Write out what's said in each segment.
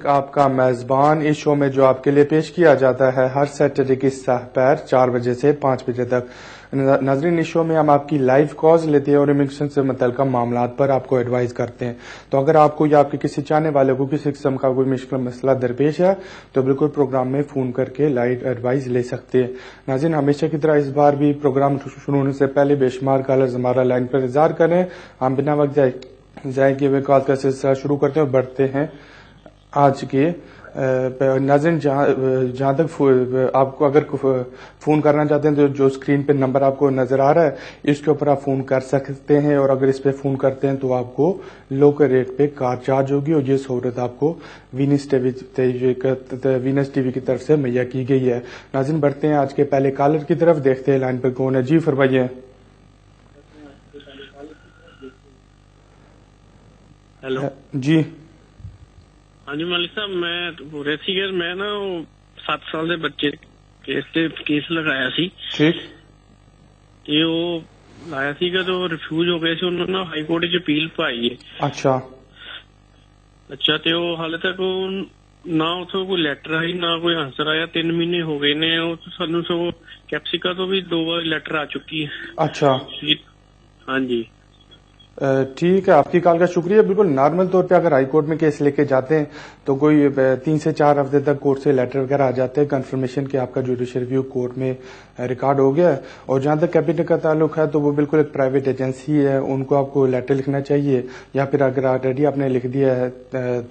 آپ کا میزبان اس شو میں جو آپ کے لیے پیش کیا جاتا ہے ہر سیٹرڈے کی دوپہر 4 بجے سے 5 بجے تک. ناظرین، اس شو میں ہم آپ کی لائیو کالز لیتے ہیں اور امیگریشن سے متعلقہ معاملات پر آپ کو ایڈوائز کرتے ہیں. تو اگر آپ کو یا آپ کے کسی چاہنے والے کو کسی قسم کا کوئی مشکل مسئلہ درپیش ہے تو بالکل پروگرام میں فون کر کے لائیو ایڈوائز لے سکتے ہیں. ناظرین، ہمیشہ کی طرح اس بار بھی پروگرام شروع ہونے سے پہلے بے شمار کالرز ہمارا لائن پر انتظار کریں. ہم بنا وقت ضائع کیے ہوئے کال کا سلسلہ شروع کرتے ہیں اور بڑھتے ہیں آج کے. ناظرین، جہاں تک آپ کو اگر فون کرنا چاہتے ہیں تو جو اسکرین پہ نمبر آپ کو نظر آ رہا ہے اس کے اوپر آپ فون کر سکتے ہیں، اور اگر اس پہ فون کرتے ہیں تو آپ کو لوکل ریٹ پہ کار چارج ہوگی، اور یہ سہولت آپ کو وینس ٹی وی کی طرف سے مہیا کی گئی ہے. ناظرین، بڑھتے ہیں آج کے پہلے کالر کی طرف، دیکھتے ہیں لائن پہ کون ہے. جی فرمائیے. ہیلو جی. ہاں جی مالک صاحب، میں ریسی گئر میں نا 7 سال دے بچے کیس لگایا سی. ٹھیک. تے وہ لایا سی گا تو ریفیوز ہو گئے سی، انہوں نے ہائی کورٹ چ اپیل پائی ہے. اچھا تے وہ حالے تک نہ اتوں کوئی لیٹر آئی نہ کوئی آنسر آیا. 3 مہینے ہو گئے نے. سانو سو کیپسیکا تو بھی 2 بار لیٹر آ چکی ہے. اچھا. ہاں جی ٹھیک ہے، آپ کی کال کا شکریہ. بالکل نارمل طور پہ اگر ہائی کورٹ میں کیس لے کے جاتے ہیں تو کوئی 3 سے 4 ہفتے تک کورٹ سے لیٹر وغیرہ آ جاتے ہیں کنفرمیشن کہ آپ کا جوڈیشل ریویو کورٹ میں ریکارڈ ہو گیا ہے. اور جہاں تک کیپٹل کا تعلق ہے تو وہ بالکل ایک پرائیویٹ ایجنسی ہے، ان کو آپ کو لیٹر لکھنا چاہیے، یا پھر اگر آلریڈی آپ نے لکھ دیا ہے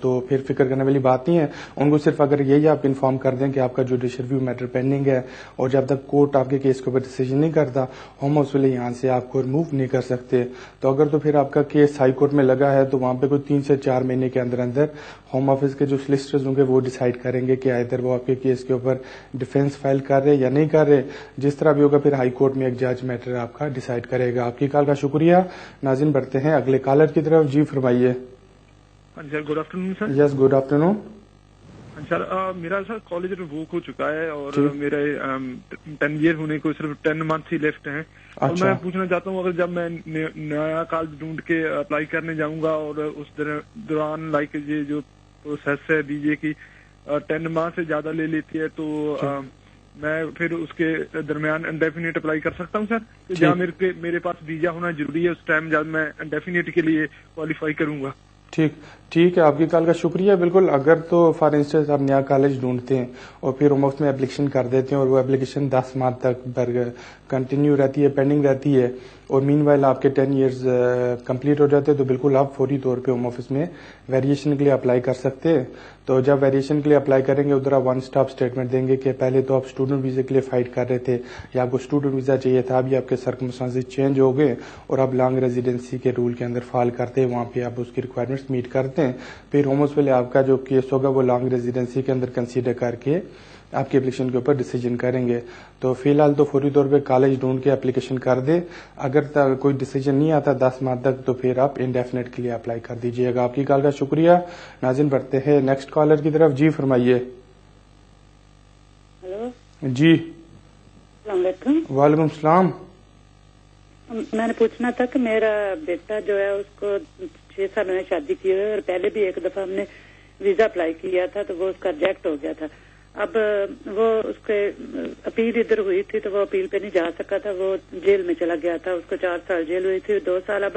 تو پھر فکر کرنے والی بات نہیں ہے. ان کو صرف اگر یہی آپ انفارم کر دیں کہ آپ کا جوڈیشل ریویو میٹر پینڈنگ ہے، اور جب تک کورٹ آپ کے کیس کے اوپر ڈیسیژن نہیں کرتا ہوم ہاؤس والے یہاں سے آپ کو ریموو نہیں کر سکتے. تو اگر تو پھر آپ کا کیس ہائی کورٹ میں لگا ہے تو وہاں پہ کوئی 3 سے 4 مہینے کے اندر اندر ہوم آفس کے جو سلسٹرز ہوں گے وہ ڈیسائیڈ کریں گے کہ ادھر وہ آپ کے کیس کے اوپر ڈیفینس فائل کر رہے یا نہیں کر رہے. جس طرح بھی ہوگا پھر ہائی کورٹ میں ایک جج میٹر آپ کا ڈیسائیڈ کرے گا. آپ کی کال کا شکریہ. ناظرین، بڑھتے ہیں اگلے کالر کی طرف. جی فرمائیے. سر گڈ آفٹر نون. سر یس گڈ آفٹر نون. سر میرا سر کالج ریووک ہو چکا ہے اور میرے 10 ایئر ہونے کو صرف 10 منتھ ہی لیفٹ ہیں. اور میں پوچھنا چاہتا ہوں اگر جب میں نیا کالج ڈھونڈ کے اپلائی کرنے جاؤں گا اور اس دوران لائک یہ جو پروسیس ہے بی جے کی 10 ماہ سے زیادہ لے لیتی ہے تو میں پھر اس کے درمیان انڈیفینیٹ اپلائی کر سکتا ہوں سر؟ جہاں میرے پاس ویزا ہونا ضروری ہے اس ٹائم جب میں انڈیفینیٹ کے لیے کوالیفائی کروں گا. ٹھیک ہے، آپ کی کال کا شکریہ. بالکل اگر تو فار انسٹنس آپ نیا کالج ڈھونڈتے ہیں اور پھر مفت میں اپلیکیشن کر دیتے ہیں اور وہ اپلیکیشن 10 ماہ تک کنٹینیو رہتی ہے، پینڈنگ رہتی ہے، اور مین وائل آپ کے 10 ایئرز کمپلیٹ ہو جاتے ہیں تو بالکل آپ فوری طور پہ ہوم آفس میں ویریشن کے لیے اپلائی کر سکتے ہیں. تو جب ویریشن کے لیے اپلائی کریں گے ادھر آپ 1 اسٹاپ اسٹیٹمنٹ دیں گے کہ پہلے تو آپ اسٹوڈنٹ ویزے کے لیے فائٹ کر رہے تھے یا آپ کو اسٹوڈنٹ ویزا چاہیے تھا، ابھی آپ کے سرکمسٹانسز چینج ہو گئے اور آپ لانگ ریزیڈنسی کے رول کے اندر فال کرتے ہیں، وہاں پہ آپ اس کی ریکوائرمنٹس میٹ کرتے ہیں. پھر ہوم آفس والے آپ کا جو کیس ہوگا وہ لانگ ریزیڈنسی کے اندر کنسیڈر کر کے آپ کی اپلیکیشن کے اوپر ڈیسیجن کریں گے. تو فی الحال تو فوری طور پہ کالج ڈھونڈ کے اپلیکیشن کر دے. اگر کوئی ڈیسیجن نہیں آتا 10 ماہ تک تو پھر آپ انڈیفینٹ کے لیے اپلائی کر دیجیے گا. آپ کی کال کا شکریہ. ناظرین، بڑھتے ہیں نیکسٹ کالر کی طرف. جی فرمائیے. ہلو. جی السلام علیکم. وعلیکم السلام. میں نے پوچھنا تھا کہ میرا بیٹا جو ہے اس کو 6 سال میں شادی کی ہے اور پہلے بھی ایک دفعہ ہم نے ویزا اپلائی کیا تھا تو وہ اس کا ریجیکٹ ہو گیا تھا. اب وہ اس کے اپیل ادھر ہوئی تھی تو وہ اپیل پہ نہیں جا سکا تھا، وہ جیل میں چلا گیا تھا. اس کو 4 سال جیل ہوئی تھی، 2 سال اب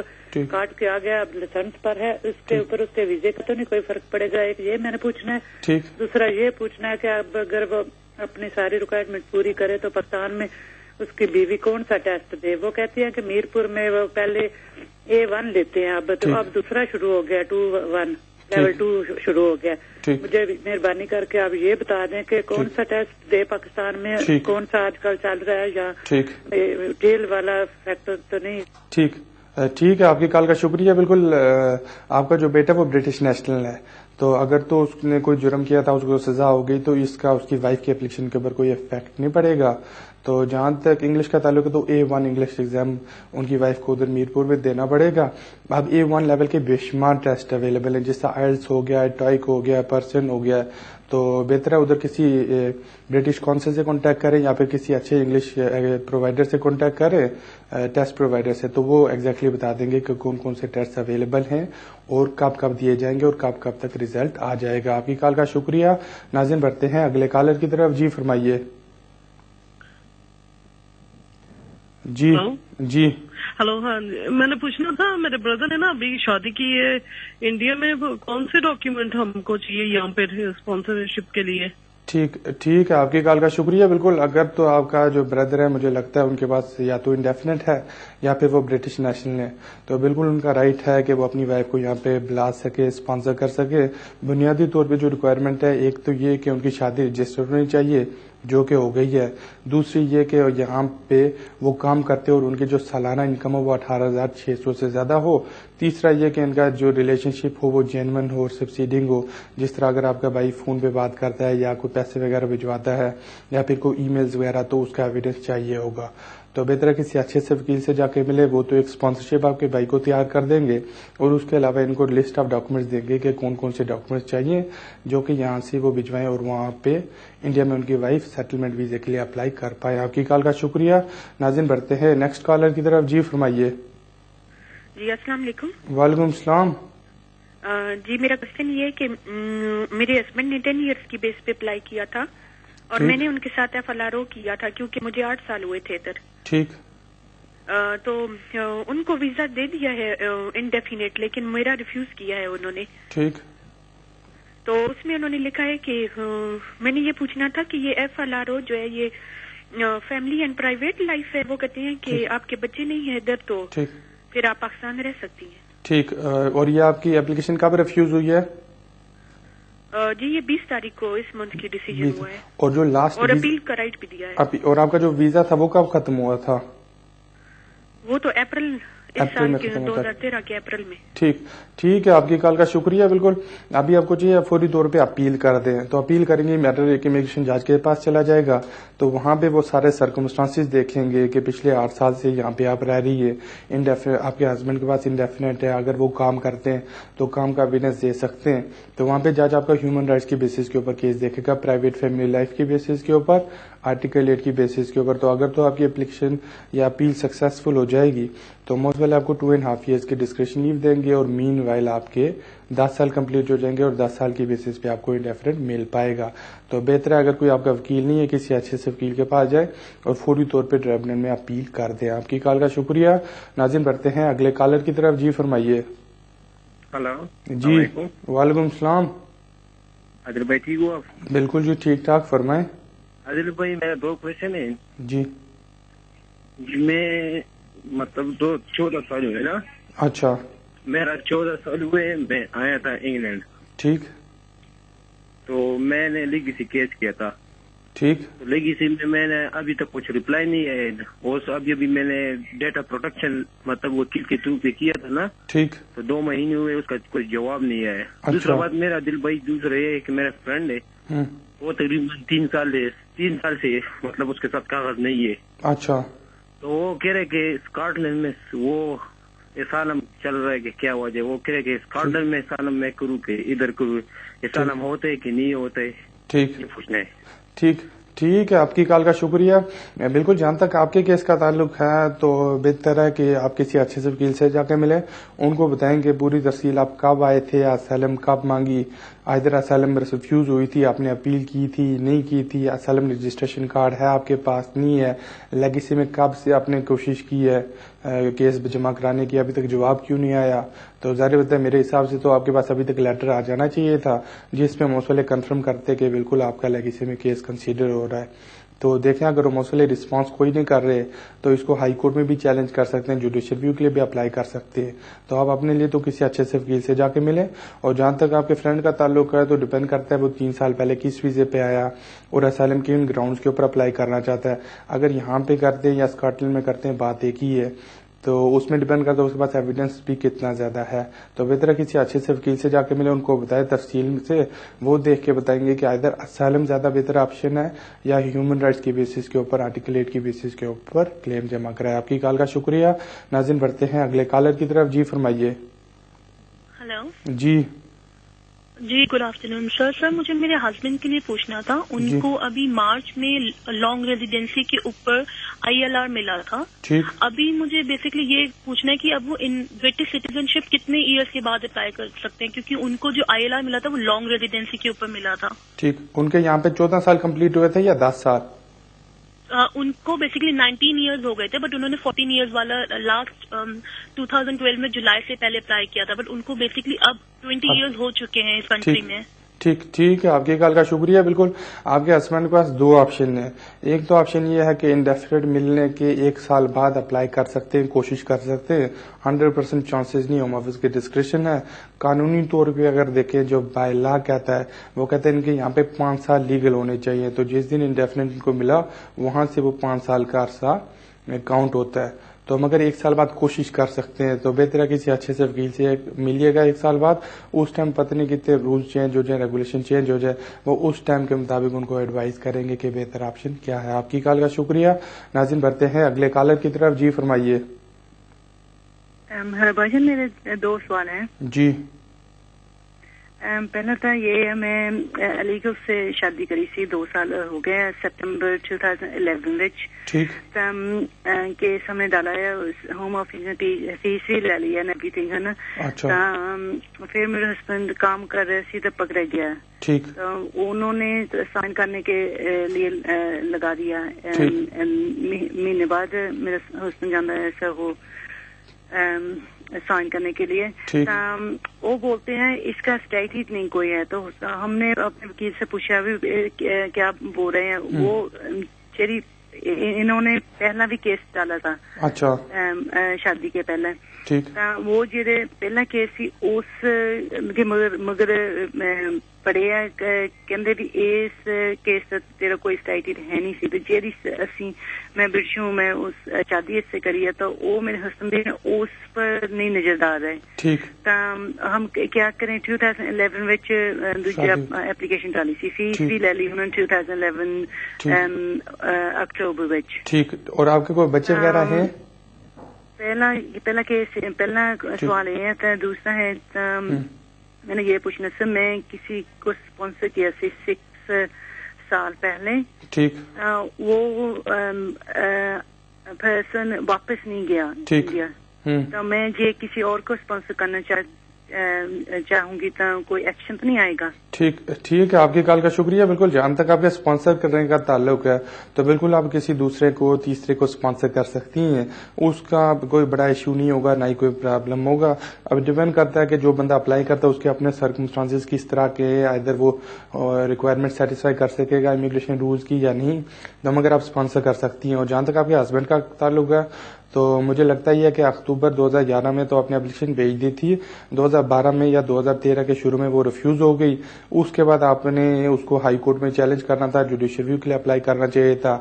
کاٹ کے آ گیا، اب لائسنس پر ہے. اس کے اوپر اس کے ویزے کا تو نہیں کوئی فرق پڑے گا؟ ایک یہ میں نے پوچھنا ہے. دوسرا یہ پوچھنا ہے کہ اب اگر وہ اپنی ساری ریکوائرمنٹ پوری کرے تو پاکستان میں اس کی بیوی کون سا ٹیسٹ دے؟ وہ کہتی ہے کہ میرپور میں وہ پہلے A1 لیتے ہیں، اب تو اب دوسرا شروع ہو گیا، 2-1 لیول 2 شروع ہو گیا. مجھے مہربانی کر کے آپ یہ بتا دیں کہ کون سا ٹیسٹ دے پاکستان میں، کون سا آج کل چل رہا ہے، یا جیل والا فیکٹر تو نہیں؟ ٹھیک ہے، آپ کی کال کا شکریہ. بالکل آپ کا جو بیٹا وہ برٹش نیشنل ہے، تو اگر تو اس نے کوئی جرم کیا تھا، اس کو سزا ہو گئی تو اس کا اس کی وائف کی اپلیکیشن کے اوپر کوئی افیکٹ نہیں پڑے گا. تو جہاں تک انگلش کا تعلق ہے تو A1 انگلش ایگزام ان کی وائف کو ادھر میرپور میں دینا پڑے گا. اب A1 لیول کے بے شمار ٹیسٹ اویلیبل ہیں، جس طرح آئلٹس ہو گیا، ٹوئک ہو گیا، پرسن ہو گیا. تو بہتر ہے ادھر کسی برٹش کونسل سے کانٹیکٹ کریں یا پھر کسی اچھے انگلش پرووائڈر سے کانٹیکٹ کریں، ٹیسٹ پرووائڈر سے، تو وہ ایگزیکٹلی بتا دیں گے کہ کون کون سے ٹیسٹ اویلیبل ہیں اور کب کب دیے جائیں گے اور کب کب تک ریزلٹ آ جائے گا. آپ کی کال کا شکریہ. ناظرین بڑھتے ہیں اگلے کالر کی طرف. جی فرمائیے. جی جی ہلو. ہاں میں نے پوچھنا تھا، میرے بردر نے نا ابھی شادی کی ہے انڈیا میں، کون سے ڈاکیومنٹ ہم کو چاہیے یہاں پہ اسپانسرشپ کے لیے؟ ٹھیک ہے، آپ کی کال کا شکریہ. بالکل، اگر تو آپ کا جو بردر ہے مجھے لگتا ہے ان کے پاس یا تو انڈیفینٹ ہے یا پھر وہ برٹش نیشنل ہے، تو بالکل ان کا رائٹ ہے کہ وہ اپنی وائف کو یہاں پہ بلا سکے، اسپانسر کر سکے. بنیادی طور پہ جو ریکوائرمنٹ ہے، ایک تو یہ کہ ان کی شادی رجسٹر ہونی چاہیے جو کہ ہو گئی ہے. دوسری یہ کہ یہاں پہ وہ کام کرتے اور ان کی جو سالانہ انکم ہو وہ 18,600 سے زیادہ ہو. تیسرا یہ کہ ان کا جو ریلیشن شپ ہو وہ جینون ہو اور سبسیڈنگ ہو. جس طرح اگر آپ کا بھائی فون پہ بات کرتا ہے یا کوئی پیسے وغیرہ بھجواتا ہے یا پھر کوئی ای میلز وغیرہ، تو اس کا ایویڈنس چاہیے ہوگا. تو بہتر ہے کسی اچھے سے وکیل سے جا کے ملے، وہ تو ایک اسپانسرشپ آپ کے بھائی کو تیار کر دیں گے اور اس کے علاوہ ان کو لسٹ آف ڈاکومنٹس دیں گے کہ کون کون سے ڈاکومنٹس چاہیے جو کہ یہاں سے وہ بھجوائیں اور وہاں پہ انڈیا میں ان کی وائف سیٹلمنٹ ویزے کے لیے اپلائی کر پائے. آپ کی کال کا شکریہ. ناظرین بڑھتے ہیں نیکسٹ کالر کی طرف. جی فرمائیے. جی السلام علیکم. وعلیکم السلام. جی میرا کوشچن یہ ہے کہ میرے ہسبینڈ نے 10 ایئرس کی بیس پہ اپلائی کیا تھا اور میں نے ان کے ساتھ FLRO کیا تھا کیونکہ مجھے 8 سال ہوئے تھے ادھر. ٹھیک. تو ان کو ویزا دے دیا ہے انڈیفینیٹ، لیکن میرا ریفیوز کیا ہے انہوں نے. ٹھیک. تو اس میں انہوں نے لکھا ہے کہ میں نے یہ پوچھنا تھا کہ یہ FLRO جو ہے یہ فیملی اینڈ پرائیویٹ لائف ہے، وہ کہتے ہیں کہ آپ کے بچے نہیں ہیں ادھر تو پھر آپ پاکستان رہ سکتی ہیں. ٹھیک. اور یہ آپ کی اپلیکیشن کب ریفیوز ہوئی ہے؟ جی یہ 20 تاریخ کو اس منتھ کی ڈیسیجن ہوا ہے اور جو لاسٹ اور اپیل کا رائٹ بھی دیا ہے. اور آپ کا جو ویزا تھا وہ کب ختم ہوا تھا؟ وہ تو اپریل اس سال کے 2013 کے اپریل میں. ٹھیک ہے. آپ کی کال کا شکریہ. بالکل. ابھی آپ کو چاہیے فوری طور پہ اپیل کر دیں، تو اپیل کریں گے میٹر ایک امیگریشن جج کے پاس چلا جائے گا، تو وہاں پہ وہ سارے سرکمسٹانسز دیکھیں گے کہ پچھلے 8 سال سے یہاں پہ آپ رہ رہی ہے، آپ کے ہسبینڈ کے پاس انڈیفینٹ ہے، اگر وہ کام کرتے ہیں تو کام کا ایویڈنس دے سکتے ہیں. تو وہاں پہ جج آپ کا ہیومن رائٹس کی بیسس کے اوپر کیس دیکھے گا، پرائیویٹ فیملی لائف کی بیسس کے اوپر، آرٹیکل 8 کی بیسس کے اوپر. تو اگر تو آپ کی اپلیکیشن یا اپیل سکسیسفل ہو جائے گی تو موسٹ ویل آپ کو 2.5 ایئرس کی ڈسکریشن لیو دیں گے اور مین وائل آپ کے 10 سال کمپلیٹ ہو جائیں گے اور 10 سال کی بیسس پہ آپ کو انڈیفینٹ مل پائے گا. تو بہتر ہے اگر کوئی آپ کا وکیل نہیں ہے کسی اچھے سے وکیل کے پاس جائے اور فوری طور پہ ٹریبونل میں اپیل کر دیں. آپ کی کال کا شکریہ. ناظرین بڑھتے ہیں اگلے کالر کی طرف. جی فرمائیے. ہلو. جی وعلیکم السلام. عادل بھائی ٹھیک ہو آپ؟ بالکل جی ٹھیک ٹھاک. فرمائیں. عادل بھائی میرا 2 کوشچن ہے. جی میں مطلب 14 سال ہوئے نا. اچھا. میرا 14 سال ہوئے، میں آیا تھا انگلینڈ. ٹھیک. تو میں نے لیگیسی کیس کیا تھا. ٹھیک. لیگیسی میں نے ابھی تک کچھ رپلائی نہیں ہے، اور ابھی میں نے ڈیٹا پروٹیکشن مطلب وکیل کے تھرو پہ کیا تھا نا. ٹھیک. تو 2 مہینے ہوئے، اس کا کوئی جواب نہیں آیا. دوسرا بات میرا دل بھائی دوسرا یہ ہے کہ میرا فرینڈ ہے، وہ تقریباً 3 سال سے مطلب اس کے ساتھ کاغذ نہیں ہے. اچھا. تو وہ کہہ رہے کہ اسکاٹ لینڈ میں وہ اسالم چل رہا ہے کہ کیا وجہ، وہ کہہ رہے کہ اسکاٹ لینڈ میں اسالم میں کروں کہ ادھر کروں، اسالم ہوتے کہ نہیں ہوتے. ٹھیک. یہ پوچھنا ہے. ٹھیک ہے. آپ کی کال کا شکریہ. بالکل جہاں تک آپ کے کیس کا تعلق ہے تو بہتر ہے کہ آپ کسی اچھے سے وکیل سے جا کے ملیں، ان کو بتائیں کہ پوری تفصیل آپ کب آئے تھے، اسائلم کب مانگی، ادھر اسائلم ریفیوز ہوئی تھی، آپ نے اپیل کی تھی نہیں کی تھی، اسائلم رجسٹریشن کارڈ ہے آپ کے پاس نہیں ہے، لیگیسی میں کب سے آپ نے کوشش کی ہے کیس جمع کرانے کی، ابھی تک جواب کیوں نہیں آیا. تو ظاہر بات ہے میرے حساب سے تو آپ کے پاس ابھی تک لیٹر آ جانا چاہیے تھا جس پہ موصلے کنفرم کرتے کہ بالکل آپ کا لیگیسی میں کیس کنسیڈر ہو رہا ہے. تو دیکھیں اگر وہ موصلے رسپانس کوئی نہیں کر رہے تو اس کو ہائی کورٹ میں بھی چیلنج کر سکتے ہیں، جوڈیشل ریویو کے لیے بھی اپلائی کر سکتے ہیں. تو آپ اپنے لیے تو کسی اچھے سے وکیل سے جا کے ملیں. اور جہاں تک آپ کے فرینڈ کا تعلق ہے تو ڈیپینڈ کرتا ہے وہ 3 سال پہلے کس ویزے پہ آیا اور اسائلم کے ان گراؤنڈز کے اوپر اپلائی کرنا چاہتا ہے. اگر یہاں پہ کرتے ہیں یا اسکاٹ لینڈ میں کرتے ہیں بات ایک ہی ہے. تو اس میں ڈیپینڈ کرتا ہے اس کے پاس ایویڈنس بھی کتنا زیادہ ہے. تو بہتر ہے کسی اچھے سے وکیل سے جا کے ملے, ان کو بتائے تفصیل سے, وہ دیکھ کے بتائیں گے کہ ادھر اسائلم زیادہ بہتر آپشن ہے یا ہیومن رائٹس کی بیسس کے اوپر, آرٹیکل 8 کی بیسس کے اوپر کلیم جمع کرائے. آپ کی کال کا شکریہ. ناظرین بڑھتے ہیں اگلے کالر کی طرف. جی فرمائیے. ہلو جی گڈ آفٹرنون سر. مجھے میرے ہسبینڈ کے لیے پوچھنا تھا, ان کو ابھی مارچ میں لانگ ریزیڈینسی کے اوپر ILR ملا تھا. ابھی مجھے بیسکلی یہ پوچھنا ہے کہ اب وہ برٹش سٹیزن شپ کتنے ایئرس کے بعد اپلائی کر سکتے ہیں, کیونکہ ان کو جو ILR ملا تھا وہ لانگ ریزیڈینسی کے اوپر ملا تھا. ٹھیک, ان کے یہاں پہ 14 سال کمپلیٹ ہوئے تھے یا 10 سال؟ ان کو بیسکلی 19 ایئرز ہو گئے تھے, بٹ انہوں نے 14 ایئرز والا لاسٹ 2012 میں جولائی سے پہلے اپلائی کیا تھا, بٹ ان کو بیسکلی اب 20 ایئرز ہو چکے ہیں اس کنٹری میں. ٹھیک ہے, آپ کی کال کا شکریہ. بالکل آپ کے ہسبینڈ کے پاس 2 آپشن ہیں. ایک تو آپشن یہ ہے کہ انڈیفینٹ ملنے کے 1 سال بعد اپلائی کر سکتے ہیں, کوشش کر سکتے ہیں. 100% چانسز نہیں, ہوم آفس کی ڈسکریشن ہے. قانونی طور پہ اگر دیکھیں جو بائی لا کہتا ہے وہ کہتے ہیں ان کے یہاں پہ 5 سال لیگل ہونے چاہیے. تو جس دن انڈیفینٹ ان کو ملا وہاں سے وہ 5 سال کا عرصہ کاؤنٹ ہوتا ہے. تو ہم اگر 1 سال بعد کوشش کر سکتے ہیں تو بہتر ہے کسی اچھے سے وکیل سے ملیے گا 1 سال بعد. اس ٹائم پتہ نہیں کتنے رولز چینج ہو جائیں, ریگولیشن چینج ہو جائے, وہ اس ٹائم کے مطابق ان کو ایڈوائز کریں گے کہ بہتر آپشن کیا ہے. آپ کی کال کا شکریہ. ناظرین بڑھتے ہیں اگلے کالر کی طرف. جی فرمائیے. بھائی میرے 2 سوال ہیں. جی. پہلا تو یہ میں علی گڑھ سے شادی کری سی 2 سال ہو گئے سپٹمبر 2011 ٹھیک کیس ہم نے ڈالا ہے, ہوم آفس نے فیس بھی لے لی ہے ایوری تھنگ ہے نا. پھر میرے ہسبینڈ کام کر رہے سی تو پکڑا گیا. ٹھیک, انہوں نے سائن کرنے کے لیے لگا دیا. مہینے بعد میرا ہسبینڈ جانا ہے سر وہ سائن کرنے کے لیے. وہ بولتے ہیں اس کا اسٹیٹ ہی نہیں کوئی ہے. تو ہم نے اپنے وکیل سے پوچھا بھی کیا بول رہے ہیں. وہ انہوں نے پہلا بھی کیس ڈالا تھا. اچھا, شادی کے پہلے. وہ جڑے پہلا کیس سی اس مگر پڑے کہندے بھی اس کیس تیرا کوئی اسٹیٹ ہے نہیں سی. جیڑی اسی میں برشوں میں اس شادی سے کری ہے تو وہ میرے ہسبینڈ اس پر نہیں نظردار رہے. ٹھیک, ہم کیا کریں. 2011 وچ دوسری اپلیکیشن ڈالی سی, فیس بھی لے لی انہوں نے 2011 اکتوبر وچ. ٹھیک, اور آپ کے کوئی بچے وغیرہ ہیں؟ پہلا کیس پہلا سوال یہ ہے. دوسرا ہے میں نے یہ پوچھنا سر, میں کسی کو اسپانسر کیا سی 6 سال پہلے. ٹھیک, وہ پرسن واپس نہیں گیا انڈیا. تو میں یہ کسی اور کو اسپانسر کرنا چاہوں گی تو کوئی ایکشن تو نہیں آئے گا؟ ٹھیک ہے, آپ کی کال کا شکریہ. بالکل, جہاں تک آپ کے اسپانسر کرنے کا تعلق ہے تو بالکل آپ کسی دوسرے کو تیسرے کو اسپانسر کر سکتی ہیں. اس کا کوئی بڑا ایشو نہیں ہوگا, نہ ہی کوئی پرابلم ہوگا. اب ڈیپینڈ کرتا ہے کہ جو بندہ اپلائی کرتا ہے اس کے اپنے سرکمسٹانسز کس طرح کے, ادھر وہ ریکوائرمنٹ سیٹسفائی کر سکے گا امیگریشن رولز کی یا نہیں. تو مگر آپ اسپانسر کر سکتی ہیں. اور جہاں تک آپ کے ہسبینڈ کا تعلق ہے تو مجھے لگتا ہی ہے کہ اکتوبر 2011 میں تو آپ نے اپلیکیشن بھیج دی تھی. 2012 میں یا 2013 کے شروع میں وہ ریفیوز ہو گئی. اس کے بعد آپ نے اس کو ہائی کورٹ میں چیلنج کرنا تھا, جوڈیشل ریویو کے لیے اپلائی کرنا چاہیے تھا,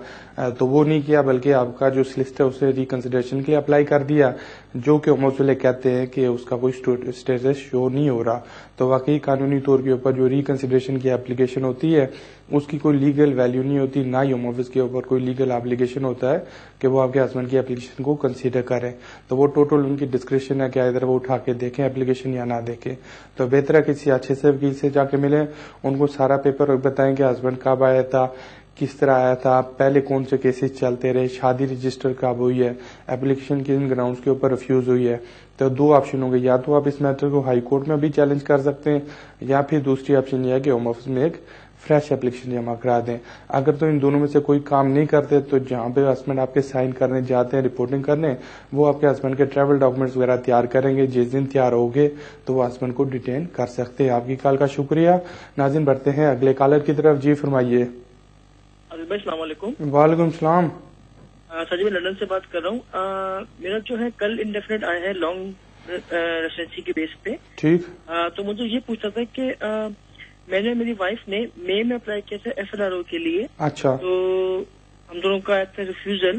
تو وہ نہیں کیا, بلکہ آپ کا جو سلسٹ ہے اسے ریکنسیڈریشن کے لیے اپلائی کر دیا, جو کہ موصولے کہتے ہیں کہ اس کا کوئی اسٹیٹس شو نہیں ہو رہا. تو واقعی قانونی طور کے اوپر جو ریکنسیڈریشن کی اپلیکیشن ہوتی ہے اس کی کوئی لیگل ویلیو نہیں ہوتی, نہ ہی ہوم آفس کے اوپر کوئی لیگل اپلیکیشن ہوتا ہے کہ وہ آپ کے ہسبینڈ کی اپلیکیشن کو کنسیڈر کریں. تو وہ ٹوٹل ان کی ڈسکریشن ہے کہ ادھر وہ اٹھا کے دیکھیں اپلیکیشن یا نہ دیکھیں. تو بہتر ہے کسی اچھے سے وکیل سے جا کے ملیں, ان کو سارا پیپر بتائیں کہ ہسبینڈ کب آیا تھا, کس طرح آیا تھا, پہلے کون سے کیسز چلتے رہے, شادی رجسٹر کب ہوئی ہے, اپلیکیشن کن گراؤنڈز کے اوپر ریفیوز ہوئی ہے. تو 2 آپشن ہوں گے, یا تو آپ اس میٹر کو ہائی کورٹ میں بھی چیلنج کر سکتے ہیں, یا پھر دوسری آپشن یہ ہے کہ ہوم آفس میں ایک فریش اپلیکیشن جمع کرا دیں. اگر تو ان دونوں میں سے کوئی کام نہیں کرتے تو جہاں پہ ہسبینڈ آپ کے سائن کرنے جاتے ہیں رپورٹنگ کرنے, وہ آپ کے ہسبینڈ کے ٹریول ڈاکومنٹس وغیرہ تیار کریں گے. جس دن تیار ہوگے تو وہ ہسبینڈ کو ڈیٹین کر سکتے ہیں. آپ کی کال کا شکریہ. ناظرین بڑھتے ہیں اگلے کالر کی طرف. جی فرمائیے. السلام علیکم. وعلیکم السلام. سر جی میں لندن سے بات کر رہا ہوں. میرا جو ہے کل انڈیفینٹ آیا ہے لانگ ریسیڈنسی کے بیس پہ. ٹھیک, تو مجھے یہ پوچھنا تھا کہ میں نے میری وائف نے مئی میں اپلائی کیا تھا FLRO کے لیے. اچھا, تو ہم دونوں کا آیا تھا ریفیوزل.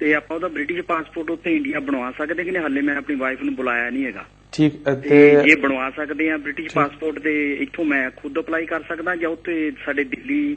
ਤੇ ਆਪਾਂ ਉਹਦਾ ਬ੍ਰਿਟਿਸ਼ ਪਾਸਪੋਰਟ ਉੱਥੇ ਇੰਡੀਆ ਬਣਵਾ ਸਕਦੇ ਕਿ ਨਹੀਂ? ਹਾਲੇ ਮੈਂ ਆਪਣੀ ਵਾਈਫ ਨੂੰ ਬੁਲਾਇਆ ਨਹੀਂ ਹੈਗਾ। ਠੀਕ। ਤੇ ਜੇ ਬਣਵਾ ਸਕਦੇ ਆ ਬ੍ਰਿਟਿਸ਼ ਪਾਸਪੋਰਟ ਤੇ ਇੱਥੋਂ ਮੈਂ ਖੁਦ ਅਪਲਾਈ ਕਰ ਸਕਦਾ ਜਾਂ ਉੱਥੇ ਸਾਡੇ ਦਿੱਲੀ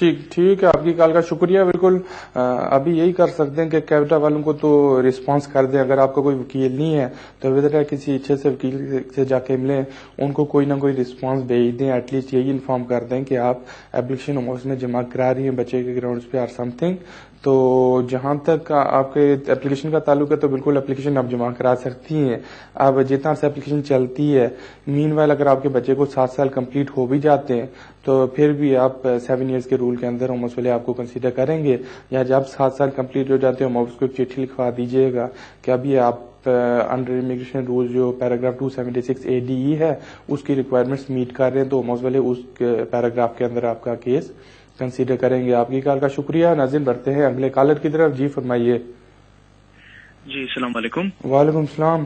ٹھیک ہے, آپ کی کال کا شکریہ. بالکل ابھی یہی کر سکتے ہیں کہ کیوٹا والوں کو تو رسپانس کر دیں. اگر آپ کا کوئی وکیل نہیں ہے تو بہتر کسی اچھے سے وکیل سے جا کے ملیں, ان کو کوئی نہ کوئی رسپانس بھیج دیں. ایٹ لیسٹ یہی انفارم کر دیں کہ آپ اپلیکیشن اس میں جمع کرا رہی ہیں بچے کے گراؤنڈز پہ اور سم تھنگ. تو جہاں تک آپ کے اپلیکیشن کا تعلق ہے تو بالکل اپلیکیشن آپ جمع کرا سکتی ہیں. اب جتنا سے اپلیکیشن چلتی ہے, مین وائل اگر آپ کے بچے کو 7 سال کمپلیٹ ہو بھی جاتے ہیں تو پھر بھی آپ 7 ایئرز کے رول کے اندر ہوم ہاؤس والے آپ کو کنسیڈر کریں گے. یا جب 7 سال کمپلیٹ ہو جاتے ہیں ہوم ہاؤس کو ایک چٹھی لکھوا دیجیے گا کہ ابھی آپ انڈر امیگریشن رول جو پیراگراف 276 ADE ہے اس کی ریکوائرمنٹس میٹ کر رہے ہیں, تو ہوم ہاؤس والے اس پیراگراف کے اندر آپ کا کیس کنسیڈر کریں گے. آپ کی کال کا شکریہ. ناظرین بڑھتے ہیں اگلے کالر کی طرف. جی فرمائیے. جی السلام علیکم. وعلیکم السلام.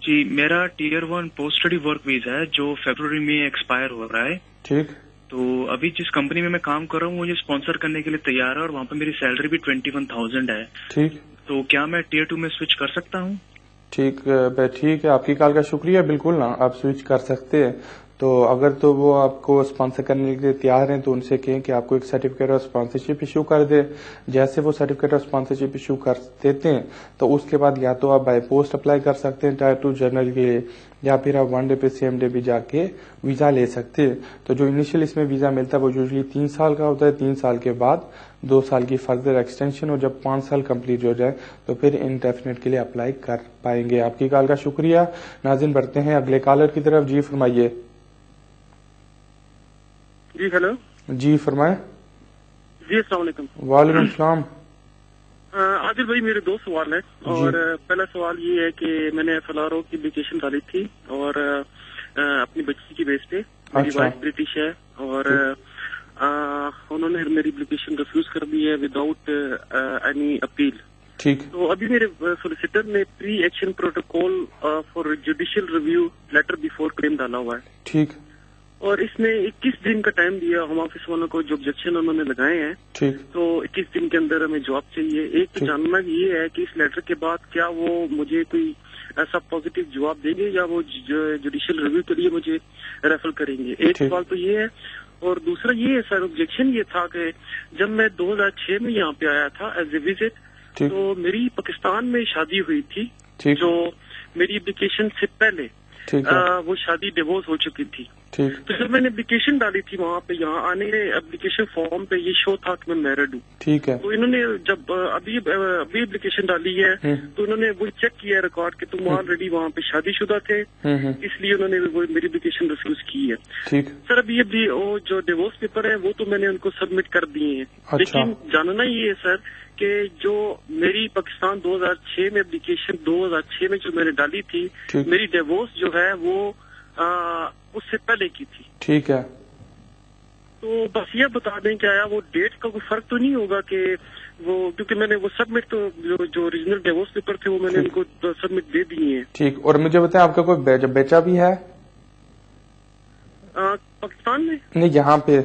جی میرا Tier 1 post study work visa ہے جو فیبروری میں ایکسپائر ہو رہا ہے. ٹھیک. تو ابھی جس کمپنی میں کام کر رہا ہوں وہ مجھے اسپانسر کرنے کے لیے تیار ہے اور وہاں پہ میری سیلری بھی 21,000 ہے. ٹھیک. تو کیا میں Tier 2 میں سوئچ کر سکتا ہوں؟ ٹھیک ہے, آپ کی کال کا شکریہ. بالکل نا, آپ سوئچ کر سکتے ہیں. تو اگر تو وہ آپ کو اسپانسر کرنے کے لیے تیار ہیں تو ان سے کہیں کہ آپ کو ایک سرٹیفکیٹ آف اسپانسرشپ ایشو کر دے. جیسے وہ سرٹیفکیٹ آف اسپانسرشپ ایشو کر دیتے ہیں تو اس کے بعد یا تو آپ بائی پوسٹ اپلائی کر سکتے ہیں Tier 2 جرنل کے لیے, یا پھر آپ 1 ڈے پہ سیم ڈے بھی جا کے ویزا لے سکتے ہیں. تو جو انیشیل اس میں ویزا ملتا ہے وہ یوزلی 3 سال کا ہوتا ہے. 3 سال کے بعد 2 سال کی فردر ایکسٹینشن, اور جب 5 سال کمپلیٹ ہو جائے تو پھر انڈیفینٹ کے لیے اپلائی کر پائیں گے. آپ کی کال کا شکریہ. ناظرین بڑھتے ہیں اگلے کالر کی طرف. جی فرمائیے. جی ہیلو. جی فرمائیں. جی السلام علیکم. وعلیکم السلام. عادل بھائی میرے 2 سوال ہیں. اور پہلا سوال یہ ہے کہ میں نے FLRO کی اپلیکیشن ڈالی تھی اور اپنی بچی کی بیس پہ. میری وائف برٹش ہے اور انہوں نے میری اپلیکیشن ریفیوز کر دی ہے وداؤٹ اینی اپیل. ٹھیک. تو ابھی میرے سولیسیٹر نے pre action protocol for judicial review letter before claim ڈالا ہوا ہے. ٹھیک. اور اس میں 21 دن کا ٹائم دیا ہوم آفس والوں کو, جو آبجیکشن انہوں نے لگائے ہیں. ٹھیک. تو 21 دن کے اندر ہمیں جواب چاہیے. ایک تو جاننا یہ ہے کہ اس لیٹر کے بعد کیا وہ مجھے کوئی ایسا پازیٹیو جواب دیں گے یا وہ جوڈیشل ریویو کے لیے مجھے ریفر کریں گے. ایک سوال تو یہ ہے. اور دوسرا یہ ہے سر, آبجیکشن یہ تھا کہ جب میں 2006 میں یہاں پہ آیا تھا ایز اے وزٹ, تو میری پاکستان میں شادی ہوئی تھی جو میری اپلیکیشن سے پہلے وہ شادی ڈیوورس ہو چکی تھی. تو جب میں نے اپلیکیشن ڈالی تھی وہاں پہ, یہاں آنے اپلیکیشن فارم پہ یہ شو تھا کہ میں میرڈ ہوں. ٹھیک ہے. تو انہوں نے جب ابھی اپلیکیشن ڈالی ہے تو انہوں نے وہ چیک کیا ریکارڈ کہ تم آلریڈی وہاں پہ شادی شدہ تھے, اس لیے انہوں نے میری اپلیکیشن ریفیوز کی ہے. ٹھیک. سر ابھی جو ڈیوورس پیپر ہے وہ تو میں نے ان کو سبمٹ کر دیے ہیں. لیکن جاننا یہ ہے سر کہ جو میری پاکستان 2006 میں اپلیکیشن 2006 میں جو میں نے ڈالی تھی, میری ڈیوورس جو ہے وہ اس سے پہلے کی تھی. ٹھیک ہے. تو بس یہ بتا دیں کہ آیا وہ ڈیٹ کا کوئی فرق تو نہیں ہوگا کہ وہ, کیونکہ میں نے وہ سبمٹ تو جو اوریجنل ڈیوورس پیپر تھے وہ میں نے ان کو سبمٹ دے دیے ہیں. ٹھیک. اور مجھے بتائیں آپ کا کوئی بیچا بھی ہے پاکستان میں؟ نہیں, یہاں پہ.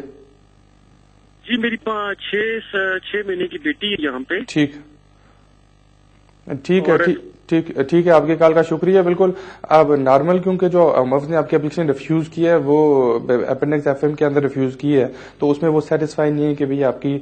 جی میری 6 مہینے کی بیٹی ہے یہاں پہ. ٹھیک ہے. ٹھیک ہے. آپ کے کال کا شکریہ. بالکل. اب نارمل کیونکہ جو مفت نے آپ کی اپلیکیشن ریفیوز کی ہے وہ اپینڈکس FM کے اندر ریفیوز کی ہے, تو اس میں وہ سیٹسفائی نہیں ہے کہ بھئی آپ کی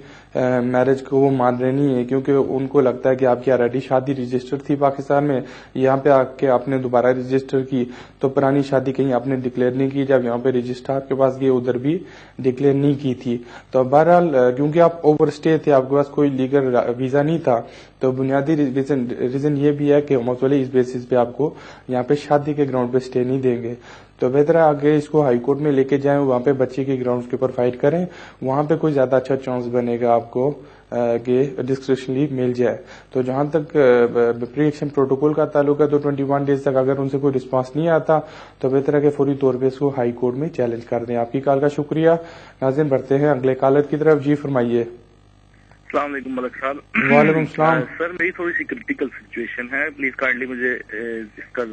میرج کو وہ مان رہے نہیں ہے, کیونکہ ان کو لگتا ہے کہ آپ کی آلریڈی شادی رجسٹر تھی پاکستان میں, یہاں پہ آ کے آپ نے دوبارہ رجسٹر کی تو پرانی شادی کہیں آپ نے ڈکلیئر نہیں کی, جب یہاں پہ رجسٹر آپ کے پاس گئے ادھر بھی ڈکلیئر نہیں کی تھی. تو بہرحال کیونکہ آپ اوور اسٹے تھے, آپ کے پاس کوئی لیگل ویزا نہیں تھا, تو بنیادی ریزن یہ بھی ہے کہ والے اس بیسس پہ آپ کو یہاں پہ شادی کے گراؤنڈ پہ اسٹے نہیں دیں گے. تو بہتر ہے آگے اس کو ہائی کورٹ میں لے کے جائیں, وہاں پہ بچے کے گراؤنڈ کے اوپر فائٹ کریں, وہاں پہ کوئی زیادہ اچھا چانس بنے گا آپ کو کہ ڈسکریشنلی مل جائے. تو جہاں تک پری ایکشن پروٹوکول کا تعلق ہے تو 21 ڈیز تک اگر ان سے کوئی رسپانس نہیں آتا تو بہتر ہے کہ فوری طور پہ اس کو ہائی کورٹ میں چیلنج کر دیں. آپ کی کال کا شکریہ. ناظرین بڑھتے ہیں اگلے کالر کی طرف. جی فرمائیے. السلام علیکم ملک صاحب. وعلیکم السلام. سر میری تھوڑی سی کرٹیکل سچویشن ہے, پلیز کائنڈلی مجھے اس کا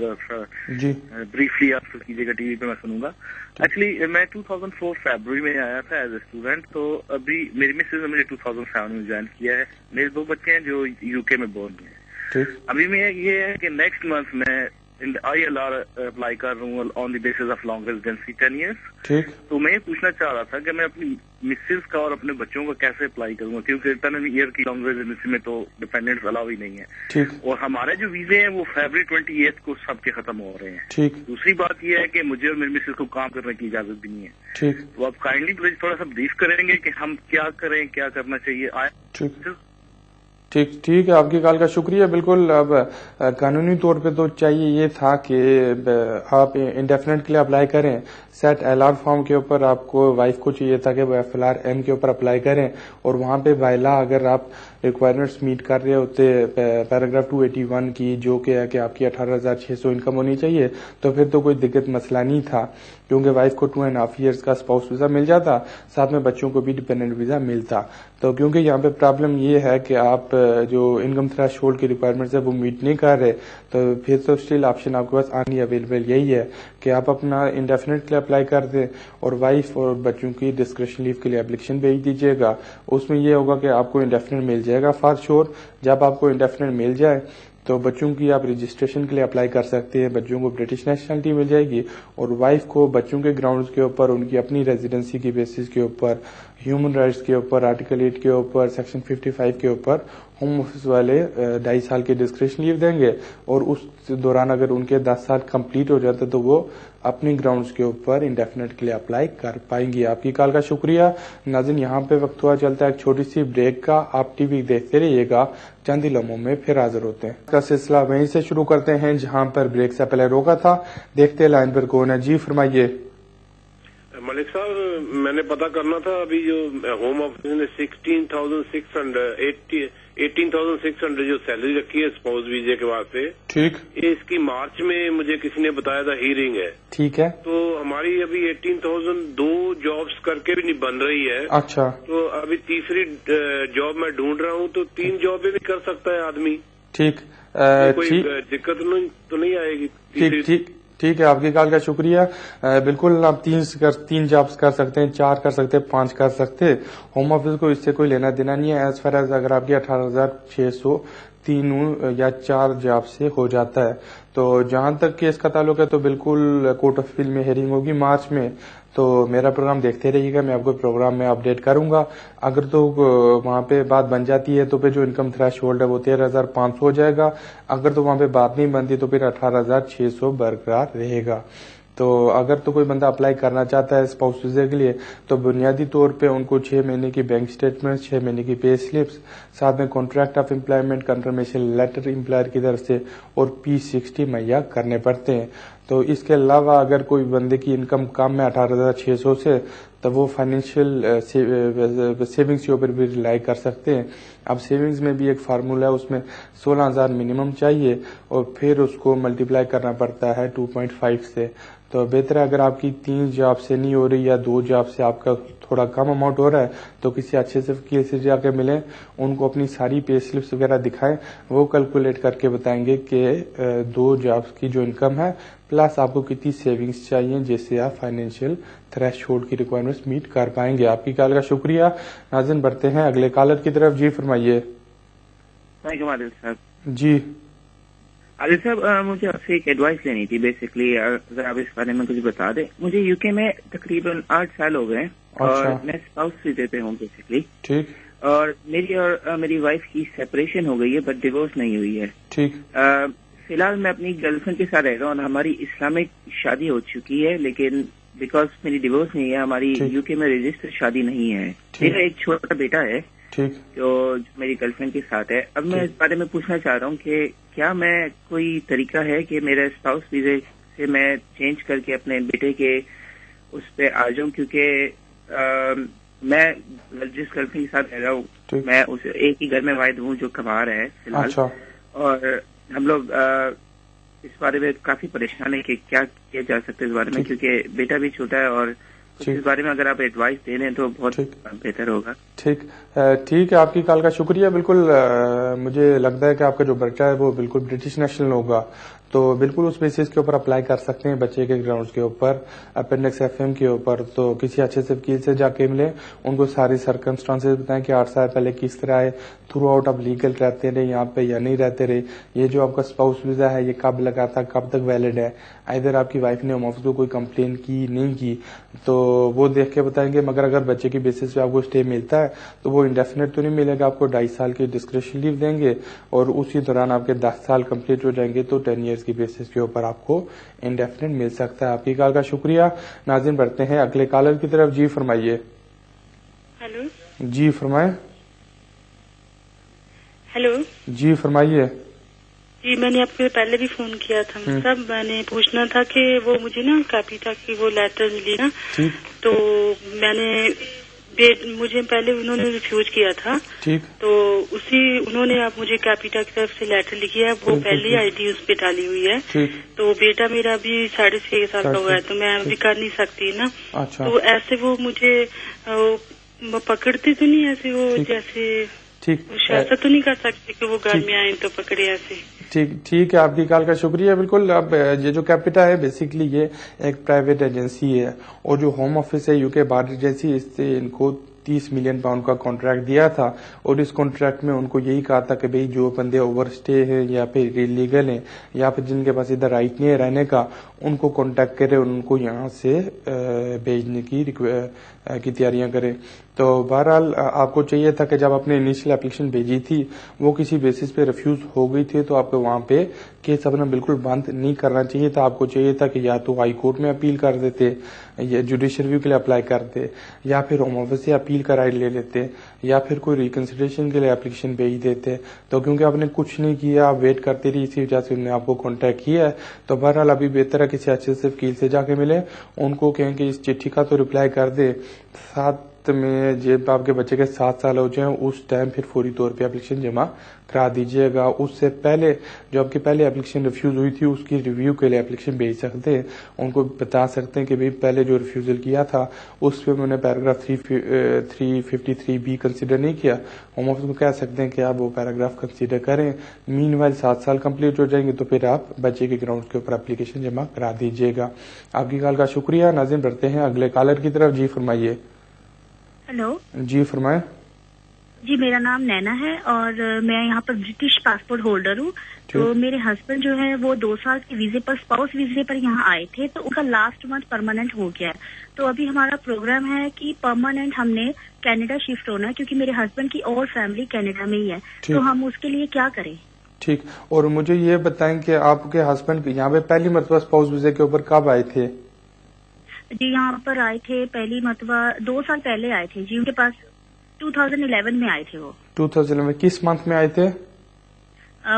بریفلی آپ سے کیجیے گا, ٹی وی پہ میں سنوں گا. ایکچولی میں 2004 فیبروری میں آیا تھا ایز اے اسٹوڈنٹ, تو ابھی میری مسز نے مجھے 2007 میں جوائن کیا ہے. میرے 2 بچے ہیں جو UK میں بورن ہیں. ابھی میں یہ ہے کہ نیکسٹ منتھ میں ILR اپلائی کر رہا ہوں on the basis of long residency 10 years. ٹھیک. تو میں یہ پوچھنا چاہ رہا تھا کہ میں اپنی مسز کا اور اپنے بچوں کا کیسے اپلائی کروں گا، کیونکہ 10 ایئر کی لانگ ریزیڈینسی میں تو ڈیپینڈنٹس الاؤ ہی نہیں ہے. ٹھیک. اور ہمارے جو ویزے ہیں وہ فیبرری 28 کو سب کے ختم ہو رہے ہیں. ٹھیک. دوسری بات یہ ہے کہ مجھے اور میری مسز کو کام کرنے کی اجازت بھی نہیں ہے. ٹھیک. تو آپ کائنڈلی مجھے تھوڑا سا بریف کریں گے کہ ہم کیا کریں، کیا کرنا چاہیے. ٹھیک ہے، آپ کی کال کا شکریہ. بالکل، اب قانونی طور پہ تو چاہیے یہ تھا کہ آپ انڈیفینٹ کے لیے اپلائی کریں. سیٹ LR فارم کے اوپر آپ کو وائف کو چاہیے تھا کہ وہ FLR-M کے اوپر اپلائی کریں، اور وہاں پہ بالا اگر آپ ریکوائرمنٹس میٹ کر رہے ہوتے پیراگراف 281 کی، جو کہ ہے کہ آپ کی 18,600 انکم ہونی چاہیے، تو پھر تو کوئی دقت مسئلہ نہیں تھا، کیونکہ وائف کو 2.5 ایئرس کا اسپاؤس ویزا مل جاتا، ساتھ میں بچوں کو بھی ڈیپینڈنٹ ویزا ملتا. تو کیونکہ یہاں پہ پرابلم یہ ہے کہ آپ جو انکم تھریش ہولڈ کی ریکوائرمنٹس ہے وہ میٹ نہیں کر رہے، تو پھر تو اسٹل آپشن آپ کے پاس آنی اویلیبل یہی ہے کہ آپ اپنا انڈیفینٹ کے لیے اپلائی کر دیں اور وائف اور بچوں کی ڈسکریشن لیو کے لیے اپلیکیشن بھیج دیجیے گا. اس میں یہ ہوگا کہ آپ کو انڈیفینٹ مل جائے گا فار شور. جب آپ کو انڈیفینٹ مل جائے تو بچوں کی آپ رجسٹریشن کے لیے اپلائی کر سکتے ہیں، بچوں کو برٹش نیشنلٹی مل جائے گی، اور وائف کو بچوں کے گراؤنڈز کے اوپر، ان کی اپنی ریزیڈنسی کی بیسس کے اوپر، ہیومن رائٹس کے اوپر، آرٹیکل 8 کے اوپر، سیکشن 55 کے اوپر ہوم آفس والے 2.5 سال کی ڈسکریشن لیو دیں گے، اور اس دوران اگر ان کے 10 سال کمپلیٹ ہو جاتے تو وہ اپنی گراؤنڈز کے اوپر انڈیفینٹ کے لیے اپلائی کر پائیں گی. آپ کی کال کا شکریہ. ناظرین، یہاں پہ وقت ہوا چلتا ہے ایک چھوٹی سی بریک کا. آپ ٹی وی دیکھتے رہیے گا، چند ہی لمحوں میں پھر حاضر ہوتے ہیں. کا سلسلہ وہیں سے شروع کرتے ہیں جہاں پر بریک سے پہلے روکا تھا. دیکھتے لائن پر کون ہے. جی فرمائیے. ملک صاحب، میں نے پتا کرنا تھا، ابھی جو ہوم آفس نے 18,600 جو سیلری رکھی ہے اسپاؤس ویزے کے واسطے، ٹھیک، اس کی مارچ میں مجھے کسی نے بتایا تھا ہیرنگ ہے. ٹھیک ہے. تو ہماری ابھی 18,000 2 جابس کر کے بھی نہیں بن رہی ہے. اچھا. تو ابھی تیسری جاب میں ڈھونڈ رہا ہوں، تو 3 جابیں بھی کر سکتا ہے آدمی. ٹھیک. کوئی دقت تو نہیں آئے گی. ٹھیک ہے، آپ کی کال کا شکریہ. بالکل، آپ 3 جابس کر سکتے ہیں، 4 کر سکتے ہیں، 5 کر سکتے. ہوم آفس کو اس سے کوئی لینا دینا نہیں ہے. ایز فار ایز اگر آپ کی 18,600 3 یا 4 جاب سے ہو جاتا ہے. تو جہاں تک کہ اس کا تعلق ہے تو بالکل کورٹ آف اپیل میں ہیئرنگ ہوگی مارچ میں. تو میرا پروگرام دیکھتے رہیے گا، میں آپ کو پروگرام میں اپڈیٹ کروں گا. اگر تو وہاں پہ بات بن جاتی ہے تو پھر جو انکم تھریش ہولڈ ہے وہ 13,500 ہو جائے گا. اگر تو وہاں پہ بات نہیں بنتی تو پھر 18,600 برقرار رہے گا. تو اگر تو کوئی بندہ اپلائی کرنا چاہتا ہے اسپاؤس ویزے کے لیے تو بنیادی طور پہ ان کو 6 مہینے کی بینک سٹیٹمنٹ، 6 مہینے کی پے سلپس، ساتھ میں contract of employment confirmation letter employer کی طرف سے، اور P60 مہیا کرنے پڑتے ہیں. تو اس کے علاوہ اگر کوئی بندے کی انکم کم ہے 18,600 سے تو وہ فائنینشیل سیونگز کے اوپر بھی ریلائی کر سکتے ہیں. اب سیونگز میں بھی ایک فارمولہ ہے، اس میں 16,000 منیمم چاہیے اور پھر اس کو ملٹیپلائی کرنا پڑتا ہے 2.5 سے. تو بہتر ہے اگر آپ کی 3 جاب سے نہیں ہو رہی یا 2 جاب سے آپ کا تھوڑا کم اماؤنٹ ہو رہا ہے تو کسی اچھے سے وکیل سے جا کے ملیں، ان کو اپنی ساری پے سلپس وغیرہ دکھائیں، وہ کیلکولیٹ کر کے بتائیں گے کہ 2 جابس کی جو انکم ہے پلس آپ کو کتنی سیونگز چاہیے جس سے آپ فائنینشیل تھریش ہولڈ کی ریکوائرمنٹس میٹ کر پائیں گے. آپ کی کال کا شکریہ. ناظرین، بڑھتے ہیں اگلے کالر کی طرف. جی فرمائیے. عادل صاحب. جی عادل صاحب، مجھے آپ سے ایک ایڈوائس لینی تھی. بیسکلی اگر آپ اس بارے میں کچھ بتا دیں. مجھے UK میں تقریباً 8 سال ہو گئے اور میں اسپاؤس ویزے پہ ہوں بیسکلی. ٹھیک. اور میری وائف کی سیپریشن ہو گئی ہے بٹ ڈیورس نہیں ہوئی ہے. ٹھیک. فی الحال میں اپنی گرل فرینڈ کے ساتھ رہ رہا ہوں اور ہماری اسلامک شادی ہو چکی ہے، لیکن بیکاز میری ڈیورس نہیں ہے، ہماری UK میں رجسٹر شادی نہیں ہے. میرا ایک چھوٹا بیٹا ہے جو میری گرل فرینڈ کے ساتھ ہے. اب میں اس بارے میں پوچھنا چاہ رہا ہوں کہ کیا میں کوئی طریقہ ہے کہ میرا اسپاؤس ویزے سے میں چینج کر کے اپنے بیٹے کے اس پہ آ جاؤں، کیونکہ میں جس گرل فرینڈ کے ساتھ رہ رہا ہوں میں اس ایک ہی گھر میں واحد ہوں جو کما رہا ہے فی الحال. اور ہم لوگ اس بارے میں کافی پریشان ہیں کہ کیا کیا جا سکتا ہے اس بارے میں، کیونکہ بیٹا بھی چھوٹا ہے اور اس بارے میں اگر آپ ایڈوائس دے دیں تو بہت بہتر ہوگا. ٹھیک ہے، آپ کی کال کا شکریہ. بالکل مجھے لگتا ہے کہ آپ کا جو بچہ ہے وہ بالکل برٹش نیشنل ہوگا، تو بالکل اس بیسس کے اوپر اپلائی کر سکتے ہیں بچے کے گراؤنڈز کے اوپر, اپینڈکس FM کے اوپر. تو کسی اچھے سے وکیل سے جا کے ملیں, ان کو ساری سرکمسٹانسز بتائیں کہ 8 سال پہلے کس طرح ہے, تھرو آؤٹ آپ لیگل رہتے رہے یہاں پہ یا نہیں رہتے رہے, یہ جو آپ کا اسپاؤس ویزا ہے یہ کب لگا تھا, کب تک ویلڈ ہے, ادھر آپ کی وائف نے ہوم آفس کو کوئی کمپلین کی نہیں کی, تو وہ دیکھ کے بتائیں گے. مگر اگر بچے کی بیسس پہ آپ کو اسٹے ملتا ہے تو وہ انڈیفینٹ تو نہیں ملے گا, آپ کو 2.5 سال کی ڈسکریشن لیو دیں گے, اور اسی دوران آپ کے 10 سال کمپلیٹ ہو جائیں گے تو 10 ایئرس کی بیسس کے اوپر آپ کو انڈیفینٹ مل سکتا ہے. آپ کی کال کا شکریہ. ناظرین بڑھتے ہیں اگلے کالر کی طرف. جی فرمائیے. ہیلو. جی فرمائیں. ہیلو. جی فرمائیے. جی میں نے آپ کو پہلے بھی فون کیا تھا صاحب, میں نے پوچھنا تھا کہ وہ مجھے نا کیپیٹا کی وہ لیٹر ملی نا, تو میں نے مجھے پہلے انہوں نے ریفیوز کیا تھا, تو اسی انہوں نے اب مجھے کیپیٹا کی طرف سے لیٹر لکھی ہے, وہ پہلی ID اس پہ ڈالی ہوئی ہے, تو بیٹا میرا ابھی 6.5 سال کا ہوا ہے, تو میں ابھی کر نہیں سکتی نا. تو ایسے وہ مجھے پکڑتے تو نہیں ایسے, وہ جیسے ایسا تو نہیں کر سکتے کہ وہ گھر میں آئیں تو پکڑے ایسے. ٹھیک ہے, آپ کی کال کا شکریہ. بالکل. اب یہ جو کیپیٹا ہے بیسیکلی یہ ایک پرائیویٹ ایجنسی ہے, اور جو ہوم آفس ہے UK بار ایجنسی, اس سے ان کو 30 ملین پاؤنڈ کا کانٹریکٹ دیا تھا, اور اس کانٹریکٹ میں ان کو یہی کہا تھا کہ بھئی جو بندے اوور اسٹے ہیں یا پھر انلیگل ہیں یا پھر جن کے پاس ادھر رائٹ نہیں ہے رہنے کا, ان کو کانٹیکٹ کرے, ان کو یہاں سے بھیجنے کی تیاریاں کرے. تو بہرحال آپ کو چاہیے تھا کہ جب آپ نے انیشل اپلیکیشن بھیجی تھی وہ کسی بیسس پہ ریفیوز ہو گئی تھی, تو آپ کو وہاں پہ کیس اپنا بالکل بند نہیں کرنا چاہیے تھا. آپ کو چاہیے تھا کہ یا تو ہائی کورٹ میں اپیل کر دیتے, یا جوڈیشل ریویو کے لیے اپلائی کرتے, یا پھر ہوم آفس سے اپیل کا رائٹ لے لیتے, یا پھر کوئی ریکنسیڈریشن کے لیے اپلیکیشن بھیج دیتے. تو کیونکہ آپ نے کچھ نہیں کیا, آپ ویٹ کرتے رہی, اسی وجہ سے انہوں نے آپ کو کانٹیکٹ کیا ہے. تو بہرحال ابھی بہتر ہے کسی اچھے سے وکیل سے جا کے ملے, ان کو کہیں کہ اس چٹھی کا تو ریپلائی کر دے, ساتھ میں جب آپ کے بچے کے 7 سال ہو جائیں اس ٹائم پھر فوری طور پہ اپلیکیشن جمع کرا دیجیے گا. اس سے پہلے جو آپ کی پہلے اپلیکیشن ریفیوز ہوئی تھی اس کی ریویو کے لیے اپلیکیشن بھیج سکتے ہیں, ان کو بتا سکتے ہیں کہ بھئی پہلے جو ریفیوزل کیا تھا اس پہ میں نے پیراگراف 353B کنسیڈر نہیں کیا. ہوم آفس کو کہہ سکتے ہیں کہ آپ وہ پیراگراف کنسیڈر کریں. مین وائل 7 سال کمپلیٹ ہو جائیں گے تو پھر آپ بچے کے گراؤنڈ کے اوپر اپلیکیشن جمع کرا دیجیے گا. آپ کی کال کا شکریہ. ناظرین بڑھتے ہیں اگلے کالر کی طرف. جی فرمائیے. ہیلو. جی فرمائیں. جی میرا نام نینا ہے, اور میں یہاں پر برٹش پاسپورٹ ہولڈر ہوں. تو میرے ہسبینڈ جو ہے وہ 2 سال کے ویزے پر, اسپاؤس ویزے پر یہاں آئے تھے, تو ان کا لاسٹ منتھ پرماننٹ ہو گیا ہے. تو ابھی ہمارا پروگرام ہے کہ پرماننٹ ہم نے کینیڈا شفٹ ہونا ہے, کیونکہ میرے ہسبینڈ کی اور فیملی کینیڈا میں ہی ہے, تو ہم اس کے لیے کیا کریں؟ ٹھیک. اور مجھے یہ بتائیں کہ آپ کے ہسبینڈ یہاں پہ پہلی مرتبہ اسپاؤس ویزے کے اوپر کب آئے تھے؟ جی یہاں پر آئے تھے پہلی مرتبہ 2 سال پہلے آئے تھے جی. ان کے پاس 2011 میں آئے تھے. وہ 2011 کس منتھ میں آئے تھے؟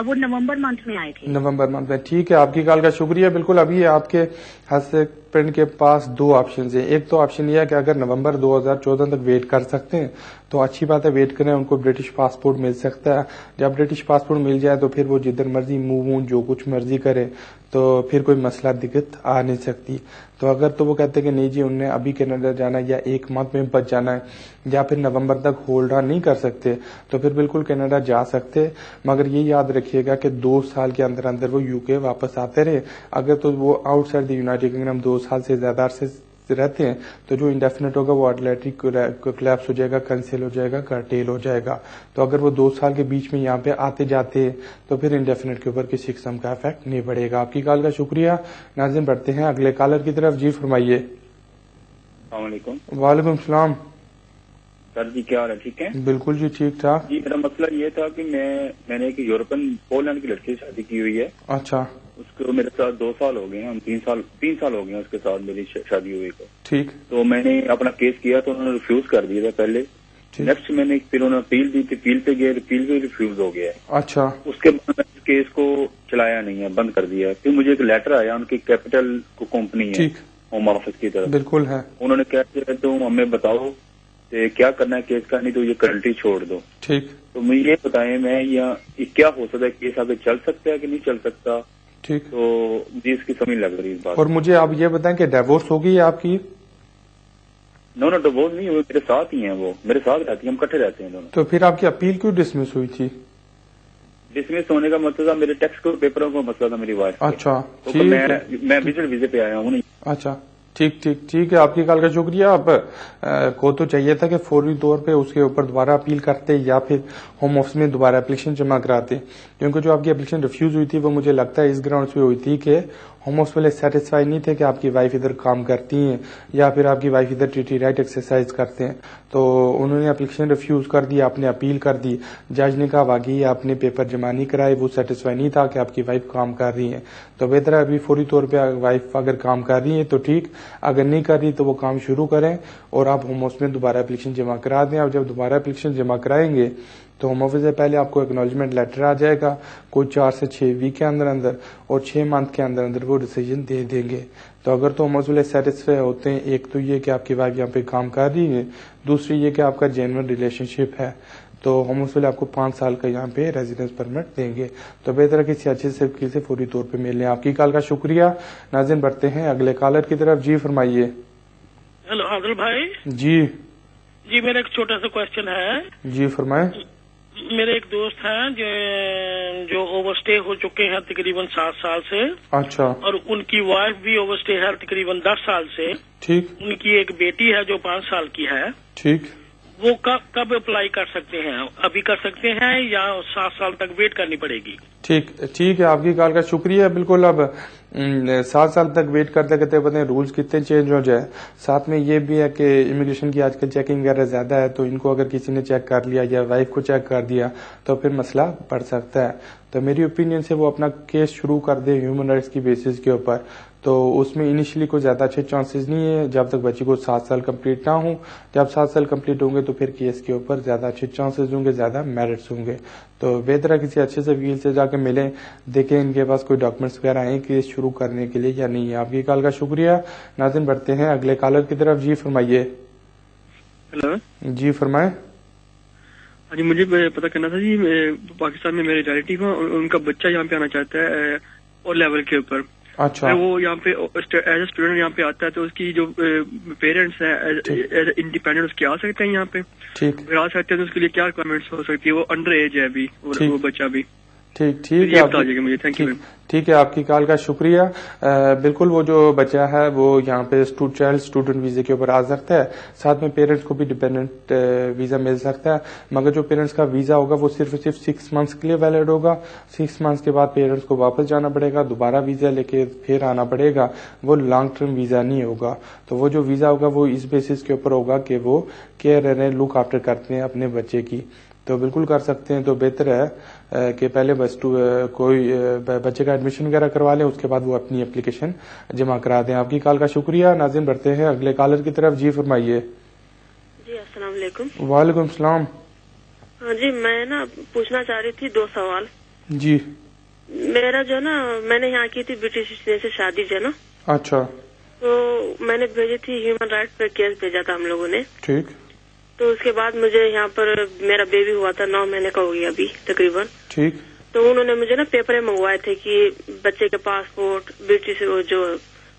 وہ نومبر منتھ میں آئے تھے. نومبر منتھ میں. ٹھیک ہے, آپ کی کال کا شکریہ. بالکل. ابھی آپ کے ہسبینڈ کے پاس 2 آپشنز ہیں. ایک تو آپشن یہ ہے کہ اگر نومبر 2014 تک ویٹ کر سکتے ہیں تو اچھی بات ہے, ویٹ کریں, ان کو برٹش پاسپورٹ مل سکتا ہے. جب برٹش پاسپورٹ مل جائے تو پھر وہ جدھر مرضی موو جو کچھ مرضی کرے, تو پھر کوئی مسئلہ دقت آ نہیں سکتی. تو اگر تو وہ کہتے کہ نہیں جی انہوں نے ابھی کینیڈا جانا ہے یا 1 منتھ میں بچ جانا ہے یا پھر نومبر تک ہولڈ آن نہیں کر سکتے, تو پھر بالکل کینیڈا جا سکتے. مگر یہ یاد رکھیے گا کہ 2 سال کے اندر اندر وہ UK واپس آتے رہے. اگر تو وہ آؤٹ سائڈ دی یونائیٹڈ کنگڈم 2 سال سے زیادہ عرصے رہتے ہیں تو جو انڈیفینٹ ہوگا وہ آٹومیٹک کلیپس ہو جائے گا, کینسل ہو جائے گا, کرٹیل ہو جائے گا. تو اگر وہ 2 سال کے بیچ میں یہاں پہ آتے جاتے تو پھر انڈیفینٹ کے اوپر کسی قسم کا افیکٹ نہیں پڑے گا. آپ کی کال کا شکریہ. ناظرین بڑھتے ہیں اگلے کالر کی طرف. جی فرمائیے. السلام علیکم. وعلیکم السلام. سر جی کیا حال ہے؟ ٹھیک ہے بالکل جی ٹھیک ٹھاک. جی میرا مسئلہ یہ تھا کہ میں نے ایک یورپین پولینڈ کی لڑکی سے شادی کی ہوئی ہے. اچھا. اس کو میرے ساتھ 2 سال ہو گئے ہیں, ہم 3 سال ہو گئے ہیں اس کے ساتھ میری شادی ہوئی کو. ٹھیک. تو میں نے اپنا کیس کیا تو انہوں نے ریفیوز کر دیا تھا پہلے. نیکسٹ میں نے پھر انہوں نے اپیل دی تھی, اپیل پہ گئے, اپیل پہ ریفیوز ہو گیا ہے. اچھا. اس کے بعد میں کیس کو چلایا نہیں ہے, بند کر دیا ہے. پھر مجھے ایک لیٹر آیا, ان کی کیپٹل کو کمپنی ہے ہوم آفس کی طرف. بالکل ہے. انہوں نے کہا کہ تم ہمیں بتاؤ کیا کرنا ہے کیس کا, نہیں تو یہ کرنٹلی چھوڑ دو. ٹھیک. تو مجھے یہ بتائیں میں یہ کیا ہو سکتا ہے, کیس آگے چل سکتا ہے کہ نہیں چل سکتا؟ ٹھیک. تو جی اس کی سمجھ لگ رہی اس بات. اور مجھے آپ یہ بتائیں کہ ڈیوورس ہو گئی ہے آپ کی؟ نو ڈیوورس نہیں ہوئی, میرے ساتھ ہی ہیں, وہ میرے ساتھ رہتی ہیں, ہم اکٹھے رہتے ہیں دونوں. تو پھر آپ کی اپیل کیوں ڈسمس ہوئی تھی؟ ڈسمس ہونے کا مسئلہ میرے ٹیکس کو پیپروں کا مسئلہ تھا میری وائف. اچھا تو میں وزٹ ویزے پہ آیا ہوں. اچھا ٹھیک ہے. آپ کی کال کا شکریہ. آپ کو تو چاہیے تھا کہ فوری طور پہ اس کے اوپر دوبارہ اپیل کرتے یا پھر ہوم آفس میں دوبارہ اپلیکیشن جمع کراتے, کیونکہ جو آپ کی اپلیکیشن ریفیوز ہوئی تھی وہ مجھے لگتا ہے اس گراؤنڈ پہ ہوئی تھی کہ ہوم آفس والے سیٹسفائی نہیں تھے کہ آپ کی وائف ادھر کام کرتی ہیں یا پھر آپ کی وائف ادھر ٹی ٹی رائٹ ایکسرسائز کرتے ہیں, تو انہوں نے اپلیکیشن ریفیوز کر دی. آپ نے اپیل کر دی, جج نے کہا واقعی آپ نے پیپر جمع نہیں کرائے, وہ سیٹسفائی نہیں تھا کہ آپ کی وائف کام کر رہی ہیں. تو بہتر ہے ابھی فوری طور پہ وائف اگر کام کر رہی ہیں تو ٹھیک, اگر نہیں کر رہی تو وہ کام شروع کریں اور آپ ہوم آفس میں دوبارہ اپلیکیشن جمع کرا دیں. اور جب دوبارہ اپلیکیشن جمع کرائیں گے تو ہوم آفس سے پہلے آپ کو ایکنالجمنٹ لیٹر آ جائے گا کوئی 4 سے 6 ویک کے اندر اور 6 منتھ کے اندر وہ ڈیسیجن دے دیں گے. تو اگر تو ہوم آفس والے سیٹسفائی ہوتے ہیں, ایک تو یہ کہ آپ کی وائف یہاں پہ کام کر رہی ہے, دوسری یہ کہ آپ کا جینوئن ریلیشن شپ ہے, تو ہوم آفس والے آپ کو 5 سال کا یہاں پہ ریزیڈنس پرمٹ دیں گے. تو بہتر ہے کسی اچھے سے وکیل سے فوری طور پہ مل لیں. آپ کی کال کا شکریہ. ناظرین بڑھتے ہیں اگلے کالر کی طرف. جی فرمائیے. ہیلو عادل بھائی. جی میرا ایک چھوٹا سا کوشچن ہے. جی فرمائیں. میرے ایک دوست ہیں جو اوور اسٹے ہو چکے ہیں تقریباً 7 سال سے. اچھا. اور ان کی وائف بھی اوور اسٹے ہے تقریباً 10 سال سے. ٹھیک. ان کی ایک بیٹی ہے جو 5 سال کی ہے. ٹھیک. وہ کب اپلائی کر سکتے ہیں؟ ابھی کر سکتے ہیں یا 7 سال تک ویٹ کرنی پڑے گی؟ ٹھیک ہے. آپ کی کال کا شکریہ. بالکل اب 7 سال تک ویٹ کرتے کرتے پتہ رولز کتنے چینج ہو جائے. ساتھ میں یہ بھی ہے کہ امیگریشن کی آج کل چیکنگ وغیرہ زیادہ ہے, تو ان کو اگر کسی نے چیک کر لیا یا وائف کو چیک کر دیا تو پھر مسئلہ بڑھ سکتا ہے. تو میری اوپینین سے وہ اپنا کیس شروع کر دے ہیومن رائٹس کی بیسس کے اوپر. تو اس میں انیشلی کوئی زیادہ اچھے چانسز نہیں ہے جب تک بچی کو 7 سال کمپلیٹ نہ ہوں. جب 7 سال کمپلیٹ ہوں گے تو پھر کیس کے اوپر زیادہ اچھے چانسز ہوں گے, زیادہ میرٹس ہوں گے. تو بہتر ہے کسی اچھے سے وکیل سے جا کے ملیں, دیکھیں ان کے پاس کوئی ڈاکومنٹس وغیرہ ہیں کیس شروع کرنے کے لیے یا نہیں ہے. آپ کی کال کا شکریہ. ناظرین بڑھتے ہیں اگلے کالر کی طرف. جی فرمائیے. ہیلو. جی فرمائیں. جی مجھے پتا کرنا تھا جی, پاکستان میں میرے ریلیٹیو ہیں, ان کا بچہ یہاں پہ آنا چاہتا ہے اور لیول کے اوپر. اچھا. وہ یہاں پہ ایز اے اسٹوڈنٹ یہاں پہ آتا ہے, تو اس کی جو پیرنٹس ہیں ایز انڈیپینڈنٹ اس کے آ سکتے ہیں یہاں پہ. ٹھیک. اگر آ سکتے ہیں تو اس کے لیے کیا ریکوائرمنٹس ہو سکتی ہے؟ وہ انڈر ایج ہے ابھی اور وہ بچہ بھی. ٹھیک ہے. بتا دیجیے گا مجھے. Thank you. ٹھیک ہے. آپ کی کال کا شکریہ. بالکل وہ جو بچہ ہے وہ یہاں پہ چائلڈ اسٹوڈنٹ ویزے کے اوپر آ سکتا ہے. ساتھ میں پیرنٹس کو بھی ڈیپینڈنٹ ویزا مل سکتا ہے, مگر جو پیرنٹس کا ویزا ہوگا وہ صرف 6 منتھس کے لیے ویلڈ ہوگا. 6 منتھس کے بعد پیرنٹس کو واپس جانا پڑے گا, دوبارہ ویزا لے کے پھر آنا پڑے گا. وہ لانگ ٹرم ویزا نہیں ہوگا. تو وہ جو ویزا ہوگا وہ اس بیسس کے اوپر ہوگا کہ وہ کیئر رہے, لک آفٹر کرتے ہیں اپنے بچے کی. تو بالکل کر سکتے ہیں. تو بہتر ہے کہ پہلے بس کوئی بچے کا ایڈمیشن وغیرہ کروا لیں, اس کے بعد وہ اپنی اپلیکیشن جمع کرا دیں. آپ کی کال کا شکریہ. ناظرین بڑھتے ہیں اگلے کالر کی طرف. جی فرمائیے. جی السلام علیکم. وعلیکم السلام. ہاں جی میں نا پوچھنا چاہ رہی تھی 2 سوال. جی. میرا جو نا میں نے یہاں کی تھی برٹش سے شادی جو نا. اچھا. تو میں نے بھیجی تھی ہیومن رائٹس پہ کیس بھیجا تھا ہم لوگوں نے. ٹھیک. تو اس کے بعد مجھے یہاں پر میرا بیبی ہوا تھا 9 مہینے کا ہو گیا ابھی تقریباً. ٹھیک. تو انہوں نے مجھے نا پیپر منگوائے تھے کہ بچے کے پاسپورٹ, برٹش جو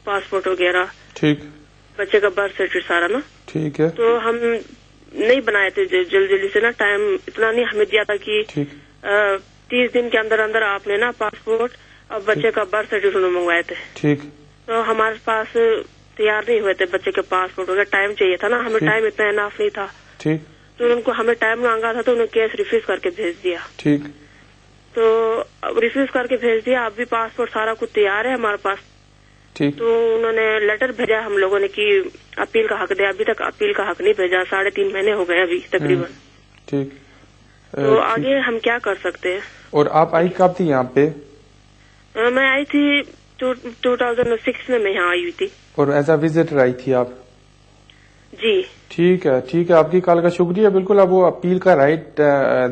پاسپورٹ وغیرہ. ٹھیک. بچے کا برتھ سرٹیفکیٹ سارا نا. ٹھیک ہے. تو ہم نہیں بنائے تھے جلدی سے نا, ٹائم اتنا نہیں ہمیں دیا تھا کہ 30 دن کے اندر آپ نے نا پاسپورٹ اور بچے کا برتھ سرٹیفکیٹ انہوں نے منگوائے تھے. ٹھیک. تو ہمارے پاس تیار نہیں ہوئے تھے بچے کے پاسپورٹ وغیرہ, ٹائم چاہیے تھا نا, ہمیں ٹائم اتنا اناف نہیں تھا. ٹھیک. تو ان کو ہمیں ٹائم مانگا تھا تو انہوں نے کیس ریفیوز کر کے بھیج دیا. ٹھیک. تو ریفیوز کر کے بھیج دیا. اب بھی پاسپورٹ سارا کچھ تیار ہے ہمارے پاس. ٹھیک. تو انہوں نے لیٹر بھیجا ہم لوگوں نے کہ اپیل کا حق دے, ابھی تک اپیل کا حق نہیں بھیجا. 3.5 مہینے ہو گئے ابھی تقریباً. ٹھیک. تو آگے ہم کیا کر سکتے ہیں؟ اور آپ آئی کب تھی یہاں پہ؟ میں آئی تھی 2006 میں یہاں آئی ہوئی تھی. اور ایز اے وزٹر آئی تھی آپ؟ جی. ٹھیک ہے. ٹھیک ہے. آپ کی کال کا شکریہ. بالکل اب وہ اپیل کا رائٹ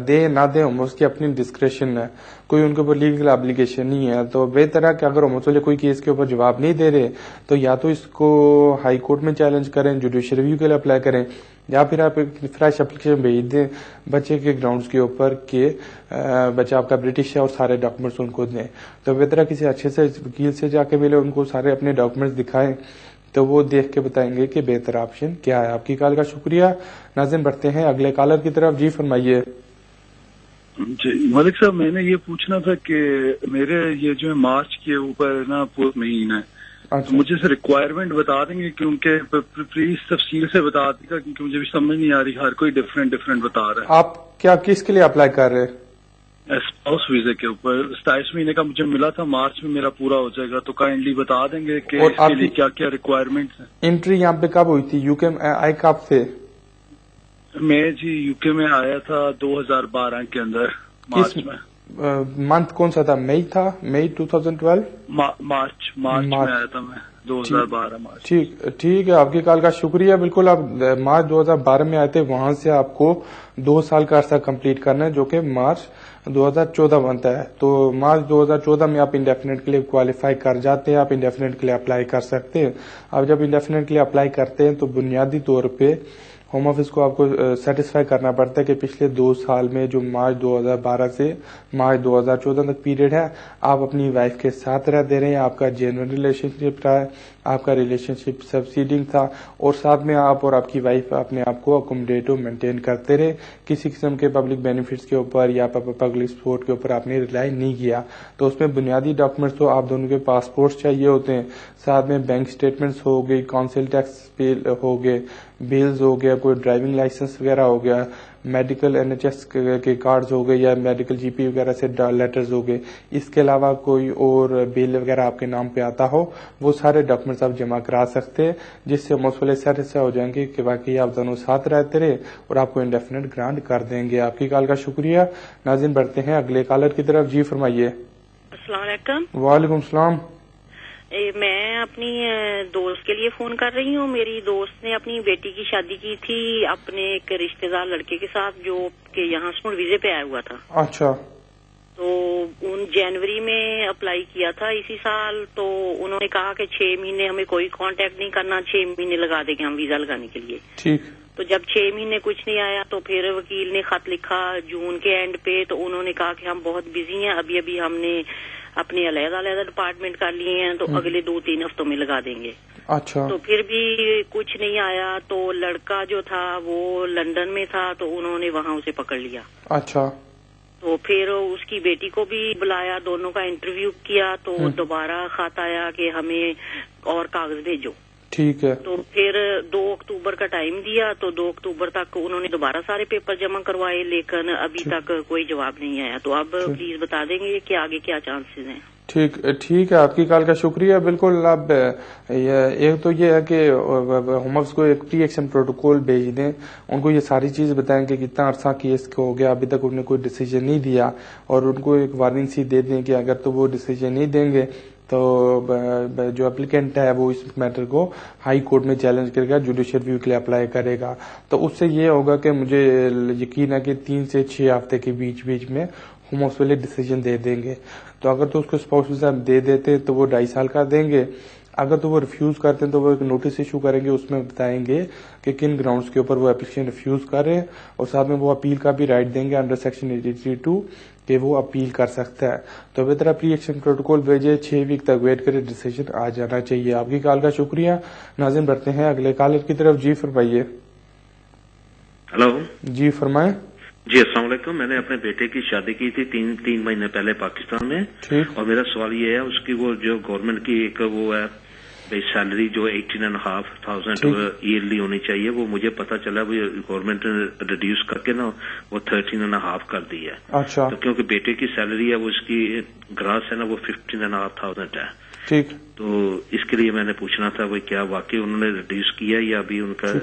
دے نہ دے اس کی اپنی ڈسکریشن ہے, کوئی ان کے اوپر لیگل ابلیگیشن نہیں ہے. تو بہتر ہے کہ اگر مسئلے کوئی کیس کے اوپر جواب نہیں دے رہے تو یا تو اس کو ہائی کورٹ میں چیلنج کریں, جوڈیشل ریویو کے لیے اپلائی کریں, یا پھر آپ فریش اپلیکیشن بھیج دیں بچے کے گراؤنڈز کے اوپر کہ بچہ آپ کا برٹش ہے اور سارے ڈاکومنٹس ان کو دیں. تو بہتر ہے کسی اچھے سے وکیل سے جا کے ملے, ان کو سارے اپنے ڈاکومنٹس دکھائیں تو وہ دیکھ کے بتائیں گے کہ بہتر آپشن کیا ہے. آپ کی کال کا شکریہ. ناظرین بڑھتے ہیں اگلے کالر کی طرف. جی فرمائیے. جی ملک صاحب، میں نے یہ پوچھنا تھا کہ میرے یہ جو ہے مارچ کے اوپر نا پورا مہینہ ہے، مجھے سے ریکوائرمنٹ بتا دیں گے، کیونکہ پلیز تفصیل سے بتا دے گا، کیونکہ مجھے بھی سمجھ نہیں آ رہی، ہر کوئی ڈفرینٹ بتا رہا ہے. آپ کیا کس کے لیے اپلائی کر رہے ہیں؟ اسپاؤس ویزے کے اوپر 27 مہینے کا مجھے ملا تھا، مارچ میں میرا پورا ہو جائے گا، تو کائنڈلی بتا دیں گے کہ اس کے لیے کیا کیا ریکوائرمنٹ ہیں. انٹری یہاں پہ کب ہوئی تھی؟ یو کے آئی کب سے؟ میں جی یو کے میں آیا تھا 2012 کے اندر مارچ میں. منتھ کون سا تھا؟ مئی تھا؟ مئی 2012؟ مارچ میں آیا تھا میں 2012 مارچ. ٹھیک ہے، آپ کی کال کا شکریہ. بالکل آپ مارچ 2012 میں آئے تھے، وہاں سے آپ کو 2 سال کا عرصہ کمپلیٹ کرنا ہے، جو کہ مارچ 2014 بنتا ہے. تو مارچ 2014 میں آپ انڈیفینٹ کے لیے کوالیفائی کر جاتے ہیں، آپ انڈیفینٹ کے لیے اپلائی کر سکتے ہیں. اب جب انڈیفینٹ کے لیے اپلائی کرتے ہیں تو بنیادی طور پہ ہوم آفس کو آپ کو سیٹسفائی کرنا پڑتا ہے کہ پچھلے 2 سال میں جو مارچ 2012 سے مارچ 2014 تک پیریڈ ہے، آپ اپنی وائف کے ساتھ رہتے رہے ہیں، آپ کا جینوئن ریلیشن شپ رہا ہے، آپ کا ریلیشن شپ سبسیڈنگ تھا، اور ساتھ میں آپ اور آپ کی وائف اپنے آپ کو اکوموڈیٹ اور مینٹین کرتے رہے. کسی قسم کے پبلک بینیفٹس کے اوپر یا پبلک سپورٹ کے اوپر آپ نے ریلائی نہیں کیا. تو اس میں بنیادی ڈاکومنٹس تو آپ دونوں کے پاسپورٹس چاہیے ہوتے ہیں، ساتھ میں بینک اسٹیٹمنٹس ہو گئی، کاؤنسل ٹیکس بل ہو گئے، بلز ہو گیا، کوئی ڈرائیونگ لائسنس وغیرہ ہو گیا، میڈیکل NHS کے کارڈز ہو گئے یا میڈیکل GP وغیرہ سے لیٹرز ہو گئے. اس کے علاوہ کوئی اور بل وغیرہ آپ کے نام پہ آتا ہو، وہ سارے ڈاکومنٹس آپ جمع کرا سکتے ہیں، جس سے مسئلے سیٹسفائی ہو جائیں گے کہ واقعی آپ دونوں ساتھ رہتے رہے اور آپ کو انڈیفینٹ گرانٹ کر دیں گے. آپ کی کال کا شکریہ. ناظرین بڑھتے ہیں اگلے کالر کی طرف. جی فرمائیے. السلام علیکم. وعلیکم السلام. میں اپنی دوست کے لیے فون کر رہی ہوں. میری دوست نے اپنی بیٹی کی شادی کی تھی اپنے ایک رشتے دار لڑکے کے ساتھ، جو کہ یہاں اسٹوڈنٹ ویزے پہ آیا ہوا تھا. اچھا. تو ان جنوری میں اپلائی کیا تھا اسی سال. تو انہوں نے کہا کہ 6 مہینے ہمیں کوئی کانٹیکٹ نہیں کرنا، 6 مہینے لگا دیں گے ہم ویزا لگانے کے لیے. ٹھیک. تو جب 6 مہینے کچھ نہیں آیا تو پھر وکیل نے خط لکھا جون کے اینڈ پہ. تو انہوں نے کہا کہ ہم بہت بزی ہیں، ابھی ہم نے اپنے علیحدہ ڈپارٹمنٹ کر لیے ہیں، تو اگلے 2-3 ہفتوں میں لگا دیں گے. اچھا. تو پھر بھی کچھ نہیں آیا. تو لڑکا جو تھا وہ لندن میں تھا، تو انہوں نے وہاں اسے پکڑ لیا. اچھا. تو پھر اس کی بیٹی کو بھی بلایا، دونوں کا انٹرویو کیا. تو دوبارہ خط آیا کہ ہمیں اور کاغذ بھیجو. ٹھیک ہے. تو پھر 2 اکتوبر کا ٹائم دیا. تو 2 اکتوبر تک انہوں نے دوبارہ سارے پیپر جمع کروائے، لیکن ابھی تک کوئی جواب نہیں آیا. تو اب پلیز بتا دیں گے کہ آگے کیا چانسز ہیں. ٹھیک ہے، آپ کی کال کا شکریہ. بالکل. اب ایک تو یہ ہے کہ ہوم آفس کو ایک پری ایکشن پروٹوکول بھیج دیں، ان کو یہ ساری چیز بتائیں کہ کتنا عرصہ کیس کو ہو گیا، ابھی تک انہوں نے کوئی ڈیسیجن نہیں دیا، اور ان کو ایک وارننگ سی دے دیں کہ اگر تو وہ ڈیسیجن نہیں دیں گے تو جو اپلیکینٹ ہے وہ اس میٹر کو ہائی کورٹ میں چیلنج کرے گا، جوڈیشل ریویو کے لیے اپلائی کرے گا. تو اس سے یہ ہوگا کہ مجھے یقین ہے کہ 3 سے 6 ہفتے کے بیچ میں ہوم آفس والے ڈیسیجن دے دیں گے. تو اگر تو اس کو اسپاؤس ویزا دے دیتے تو وہ 2.5 سال کا دیں گے. اگر تو وہ ریفیوز کرتے ہیں تو وہ ایک نوٹس ایشو کریں گے، اس میں بتائیں گے کہ کن گراؤنڈز کے اوپر وہ اپلیکیشن ریفیوز کر رہے ہیں، اور ساتھ میں وہ اپیل کا بھی رائٹ دیں گے انڈر سیکشن 83(2) کہ وہ اپیل کر سکتا ہے. تو بہتر پری ایکشن پروٹوکول بھیجے، 6 ویک تک ویٹ کرے، ڈیسیجن آ جانا چاہیے. آپ کی کال کا شکریہ. ناظرین بڑھتے ہیں اگلے کالر کی طرف. جی فرمائیے. ہلو. جی فرمائیں. جی السلام علیکم. میں نے اپنے بیٹے کی شادی کی تھی 3 مہینے پہلے پاکستان میں. اور میرا سوال یہ ہے، اس کی وہ جو گورنمنٹ کی ایک وہ ہے سیلری جو 18,500 ایئرلی ہونی چاہیے، وہ مجھے پتا چلا وہ گورنمنٹ نے ریڈیوس کر کے نا وہ 13.5 کر دی ہے. اچھا. تو کیونکہ بیٹے کی سیلری ہے وہ اس کی گراس ہے نا وہ 15,500 ہے. ٹھیک. تو اس کے لیے میں نے پوچھنا تھا وہ کیا واقعی انہوں نے ریڈیوس کیا یا ابھی ان کا.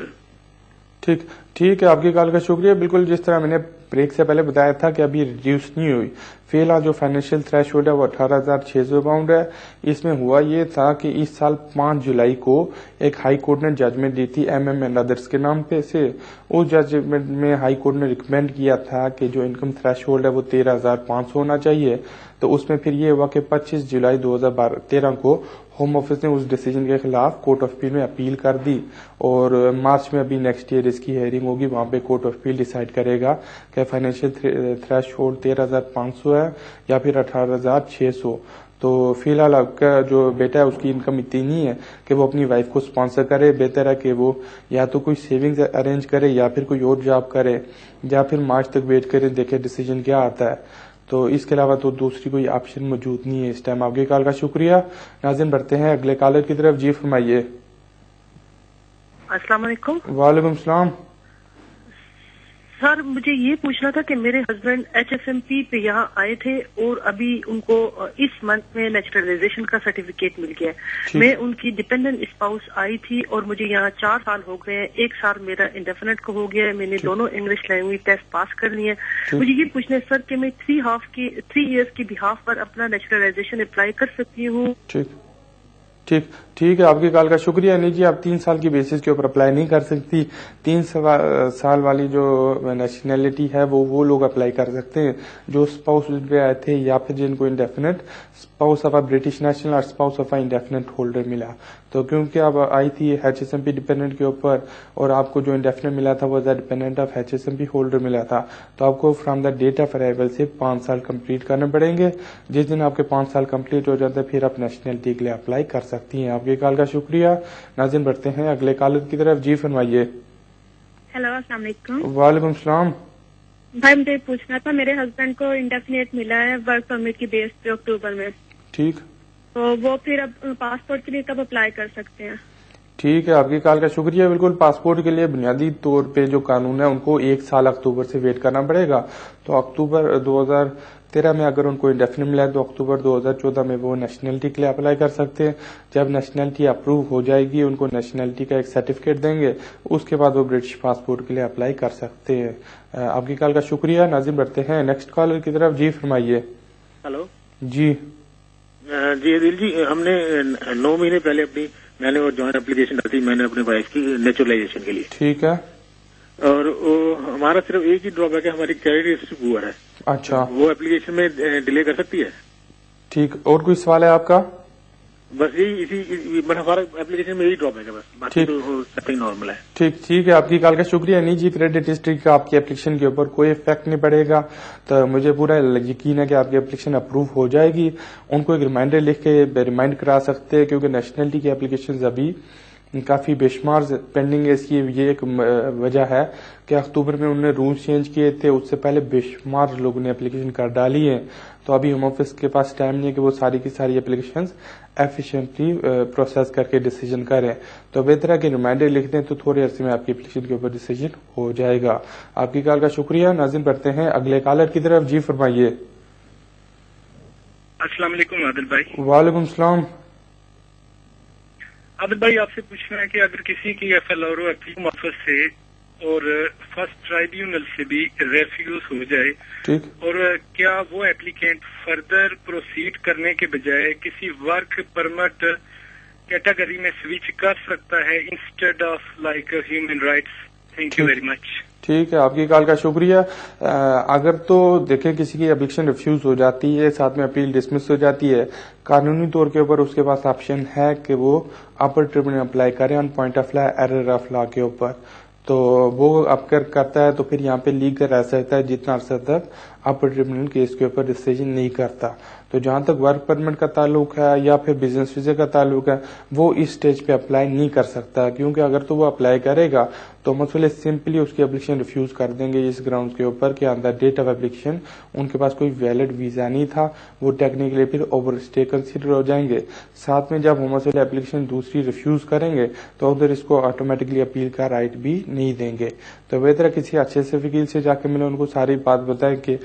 ٹھیک ہے، آپ کی کال کا شکریہ. بالکل جس طرح میں نے بریک سے پہلے بتایا تھا کہ ابھی ریڈیوس نہیں ہوئی. فی الحال جو فائنینشیل تھریش ہولڈ ہے وہ 18,600 پاؤنڈ ہے. اس میں ہوا یہ تھا کہ اس سال 5 جولائی کو ایک ہائی کورٹ نے ججمنٹ دی تھی MM اینڈ ادرس کے نام پہ سے. اس ججمنٹ میں ہائی کورٹ نے ریکمینڈ کیا تھا کہ جو انکم تھریش ہولڈ ہے وہ 13,500 ہونا چاہیے. تو اس میں پھر یہ ہوا کہ 25 جولائی 2013 کو ہوم آفس نے اس ڈیسیجن کے خلاف کورٹ آف اپیل میں اپیل کر دی، اور مارچ میں ابھی نیکسٹ ایئر اس کی ہیئرنگ ہوگی. وہاں پہ کورٹ آف اپیل ڈیسائیڈ کرے گا کہ فائنینشیل تھریش ہولڈ 13,500 ہے یا پھر 18,600. تو فی الحال آپ کا جو بیٹا ہے اس کی انکم اتنی نہیں ہے کہ وہ اپنی وائف کو اسپانسر کرے. بہتر ہے کہ وہ یا تو کوئی سیونگز ارینج کرے یا پھر کوئی اور جاب کرے یا پھر مارچ تک ویٹ کرے, دیکھے ڈیسیجن کیا آتا ہے. تو اس کے علاوہ تو دوسری کوئی آپشن موجود نہیں ہے اس ٹائم. آپ کی کال کا شکریہ. ناظرین بڑھتے ہیں اگلے کالر کی طرف. جی فرمائیے. السلام علیکم. وعلیکم السلام. سر مجھے یہ پوچھنا تھا کہ میرے ہسبینڈ HSMP پہ یہاں آئے تھے اور ابھی ان کو اس منتھ میں نیچرلائزیشن کا سرٹیفکیٹ مل گیا ہے. میں ان کی ڈیپینڈنٹ اسپاؤس آئی تھی اور مجھے یہاں 4 سال ہو گئے ہیں. 1 سال میرا انڈیفینٹ کو ہو گیا ہے. میں نے دونوں انگلش لینگویج ٹیسٹ پاس کر لی ہے. مجھے یہ پوچھنا ہے سر کہ میں 3 ایئرس کی بہاف پر اپنا نیچرلائزیشن اپلائی کر سکتی ہوں؟ ٹھیک ہے. آپ کی کال کا شکریہ. نہیں جی, آپ 3 سال کی بیسس کے اوپر اپلائی نہیں کر سکتی. 3 سال والی جو نیشنلٹی ہے وہ لوگ اپلائی کر سکتے ہیں جو اسپاؤس پہ آئے تھے یا پھر جن کو indefinite spouse of British national اور اسپاؤس آف انڈیفینٹ ہولڈر ملا. تو کیونکہ اب آئی تھی HSMP ڈیپینڈنٹ کے اوپر اور آپ کو جو انڈیفینٹ ملا تھا وہ ڈیپینڈنٹ آف HSMP ہولڈر ملا تھا, تو آپ کو from the date of arrival سے 5 سال کمپلیٹ کرنے پڑیں گے. جس دن آپ کے 5 سال کمپلیٹ ہو جاتے ہیں پھر آپ نیشنلٹی کے لیے اپلائی کر سکتی ہیں. آپ کی کال کا شکریہ. ناظرین بڑھتے ہیں اگلے کالر کی طرف. جی فرمائیے. ہیلو السلام علیکم. وعلیکم السلام. بھائی مجھے پوچھنا تھا, میرے ہسبینڈ کو انڈیفینٹ ملا ہے ورک پرمٹ کی بیس پہ اکتوبر میں. ٹھیک. تو وہ پھر اب پاسپورٹ کے لیے کب اپلائی کر سکتے ہیں؟ ٹھیک ہے. آپ کی کال کا شکریہ. بالکل, پاسپورٹ کے لیے بنیادی طور پہ جو قانون ہے ان کو 1 سال اکتوبر سے ویٹ کرنا پڑے گا. تو اکتوبر 2013 میں اگر ان کو انڈیفینٹ ملا ہے تو اکتوبر 2014 میں وہ نیشنلٹی کے لیے اپلائی کر سکتے ہیں. جب نیشنلٹی اپروو ہو جائے گی ان کو نیشنلٹی کا ایک سرٹیفکیٹ دیں گے, اس کے بعد وہ برٹش پاسپورٹ کے لیے اپلائی کر سکتے ہیں. آپ کی کال کا شکریہ. ناظرین بڑھتے ہیں نیکسٹ کالر کی طرف. جی فرمائیے. ہلو. جی عدیل جی, ہم نے 9 مہینے پہلے میں نے جوائنٹ اپلیکیشن ڈالی میں نے اپنے وائف کی نیچرلائزیشن کے لیے. ٹھیک ہے. اور ہمارا صرف ایک ہی ڈرا بیک ہے, ہماری کریڈٹ ہسٹری پور ہے. اچھا. وہ اپلیکیشن میں ڈیلے کر سکتی ہے؟ ٹھیک. اور کوئی سوال ہے آپ کا؟ بس یہی ہمارا اپلیکیشن میں یہی ڈراپ ہے, بس باقی تو نارمل ہے. ٹھیک ہے. آپ کی کال کا شکریہ. نہیں جی, کریڈٹ ہسٹری کا آپ کی اپلیکیشن کے اوپر کوئی افیکٹ نہیں پڑے گا. تو مجھے پورا یقین ہے کہ آپ کی اپلیکیشن اپروو ہو جائے گی. ان کو ایک ریمائنڈر لکھ کے ریمائنڈ کرا سکتے ہیں کیونکہ نیشنلٹی کی اپلیکیشن ابھی کافی بے شمار پینڈنگ ہے. اس کی یہ ایک وجہ ہے کہ اکتوبر میں انہوں نے رول چینج کیے تھے, اس سے پہلے بے شمار لوگوں نے اپلیکیشن کر ڈالی ہے. تو ابھی ہوم آفس کے پاس ٹائم نہیں ہے کہ وہ ساری کی ساری اپلیکیشنز ایفیشینٹلی پروسیس کر کے ڈیسیجن کریں. تو بہتر ہے کہ ریمائنڈر لکھ دیں تو تھوڑے عرصے میں آپ کی اپلیکیشن کے اوپر ڈیسیجن ہو جائے گا. آپ کی کال کا شکریہ. ناظرین بڑھتے ہیں اگلے کالر کی طرف. جی فرمائیے. السلام علیکم عادل بھائی. وعلیکم السلام. عادل بھائی, آپ سے پوچھنا ہے کہ اگر کسی کی FLRO اپیل آفس سے اور فرسٹ ٹرائیبیونل سے بھی ریفیوز ہو جائے, اور کیا وہ اپلیکینٹ فردر پروسیڈ کرنے کے بجائے کسی ورک پرمٹ کیٹیگری میں سوئچ کر سکتا ہے instead of like human rights? Thank you very much. ٹھیک ہے. آپ کی کال کا شکریہ. اگر تو دیکھیں کسی کی اپلیکیشن ریفیوز ہو جاتی ہے, ساتھ میں اپیل ڈسمس ہو جاتی ہے, قانونی طور کے اوپر اس کے پاس آپشن ہے کہ وہ اپر ٹریبونل اپلائی کرے on point of law error of law کے اوپر. تو وہ اب کرتا ہے تو پھر یہاں پہ لیگل رہ سکتا ہے جتنا عرصہ تک اپر ٹریبونل کیس کے اوپر ڈیسیجن نہیں کرتا. تو جہاں تک ورک پرمٹ کا تعلق ہے یا پھر بزنس ویزے کا تعلق ہے وہ اس سٹیج پہ اپلائی نہیں کر سکتا, کیونکہ اگر تو وہ اپلائی کرے گا تو مسئلے سمپلی اس کی اپلیکیشن ریفیوز کر دیں گے اس گراؤنڈ کے اوپر کہ آن دا ڈیٹ آف اپلیکیشن ان کے پاس کوئی ویلڈ ویزا نہیں تھا, وہ ٹیکنیکلی پھر اوور اسٹے کنسیڈر ہو جائیں گے. ساتھ میں جب وہ مسئلے اپلیکیشن دوسری ریفیوز کریں گے تو ادھر اس کو آٹومیٹکلی اپیل کا رائٹ بھی نہیں دیں گے. تو بہتر ہے کسی اچھے سے وکیل سے جا کے ملے, ان کو ساری بات بتائیں کہ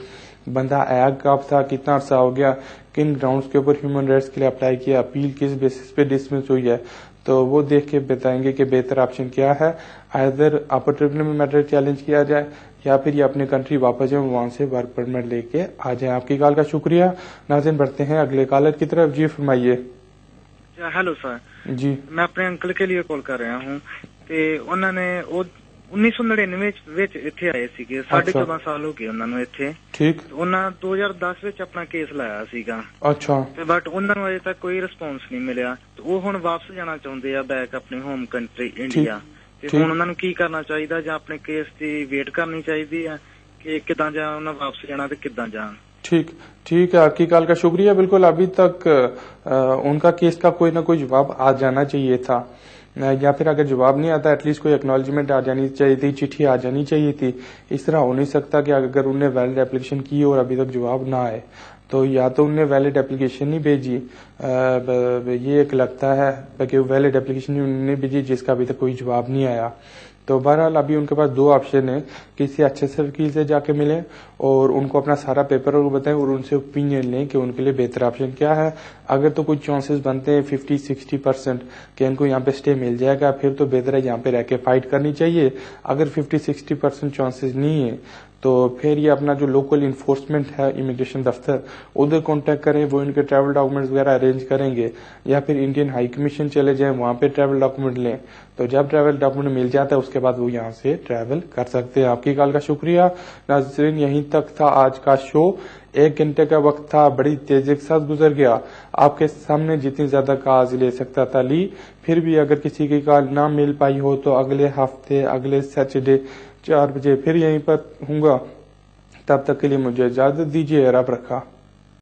بندہ آیا کب تھا, کتنا عرصہ ہو گیا, کن گراؤنڈز کے اوپر ہیومن رائٹس کے لیے اپلائی کیا, اپیل کس بیسس پہ ڈسمس ہوئی ہے. تو وہ دیکھ کے بتائیں گے کہ بہتر آپشن کیا ہے, ادھر اپر ٹریبونل میں میٹر چیلنج کیا جائے یا پھر یہ اپنے کنٹری واپس جائیں, وہاں سے ورک پرمٹ لے کے آ جائیں. آپ کی کال کا شکریہ. ناظرین بڑھتے ہیں اگلے کالر کی طرف. جی فرمائیے. Hello sir. جی میں اپنے انکل کے لیے کال کر رہا ہوں. انہوں نے 1999 ਇੱਥੇ ਆਏ ਸੀਗੇ, 14.5 ਸਾਲ ਹੋ ਗਏ ਉਹਨਾਂ ਨੂੰ ਇੱਥੇ. ਠੀਕ. ਉਹਨਾਂ 2010 ਵਿੱਚ ਆਪਣਾ ਕੇਸ ਲਾਇਆ ਸੀਗਾ. ਅੱਛਾ. ਤੇ ਬਟ ਉਹਨਾਂ ਨੂੰ ਅਜੇ ਤੱਕ ਕੋਈ ਰਿਸਪੌਂਸ ਨਹੀਂ ਮਿਲਿਆ. ਉਹ ਹੁਣ ਵਾਪਸ ਜਾਣਾ ਚਾਹੁੰਦੇ ਆ ਬੈਕ ਆਪਣੇ ਹੋਮ ਕੰਟਰੀ ਇੰਡੀਆ. ਤੇ ਹੁਣ ਉਹਨਾਂ ਨੂੰ ਕੀ ਕਰਨਾ ਚਾਹੀਦਾ, ਜਾਂ ਆਪਣੇ ਕੇਸ ਦੀ ਵੇਟ ਕਰਨੀ ਚਾਹੀਦੀ ਆ ਕਿ ਕਿੱਦਾਂ ਜਾਂ ਉਹਨਾਂ ਵਾਪਸ ਜਾਣਾ ਤੇ ਕਿੱਦਾਂ ਜਾਣ? ٹھیک ہے, آپ کی کال کا شکریہ. بالکل ابھی تک ان کا کیس کا کوئی نہ کوئی جواب آ جانا چاہیے تھا, یا پھر اگر جواب نہیں آتا ایٹ لیسٹ کوئی ایکنالجمنٹ آ جانی چاہیے تھی, چٹھی آ جانی چاہیے تھی. اس طرح ہو نہیں سکتا کہ اگر انہوں نے ویلڈ اپلیکیشن کی اور ابھی تک جواب نہ آئے تو یا تو انہوں نے ویلڈ اپلیکیشن نہیں بھیجی, یہ ایک لگتا ہے کہ ویلڈ اپلیکیشن انہوں نے بھیجی جس کا ابھی تک کوئی جواب نہیں آیا. تو بہرحال ابھی ان کے پاس دو آپشن ہیں, کسی اچھے سے وکیل سے جا کے ملیں اور ان کو اپنا سارا پیپر بتائیں اور ان سے اوپینین لیں کہ ان کے لیے بہتر آپشن کیا ہے. اگر تو کچھ چانسز بنتے ہیں 50-60% کہ ان کو یہاں پہ اسٹے مل جائے گا, پھر تو بہتر ہے یہاں پہ رہ کے فائٹ کرنی چاہیے. اگر 50-60% چانسز نہیں ہیں تو پھر یہ اپنا جو لوکل انفورسمنٹ ہے امیگریشن دفتر ادھر کانٹیکٹ کریں, وہ ان کے ٹریول ڈاکومنٹس وغیرہ ارینج کریں گے, یا پھر انڈین ہائی کمیشن چلے جائیں وہاں پہ ٹریول ڈاکومنٹ لیں. تو جب ٹریول ڈاکومنٹ مل جاتا ہے اس کے بعد وہ یہاں سے ٹریول کر سکتے ہیں. آپ کی کال کا شکریہ. ناظرین یہیں تک تھا آج کا شو. 1 گھنٹے کا وقت تھا, بڑی تیزی کے ساتھ گزر گیا. آپ کے سامنے جتنی زیادہ کالز لے سکتا تھا لی, پھر بھی اگر کسی کی کال نہ مل پائی ہو تو اگلے ہفتے اگلے سیٹرڈے 4 بجے پھر یہیں پر ہوں گا. تب تک کے لیے مجھے اجازت دیجیے. رب رکھا.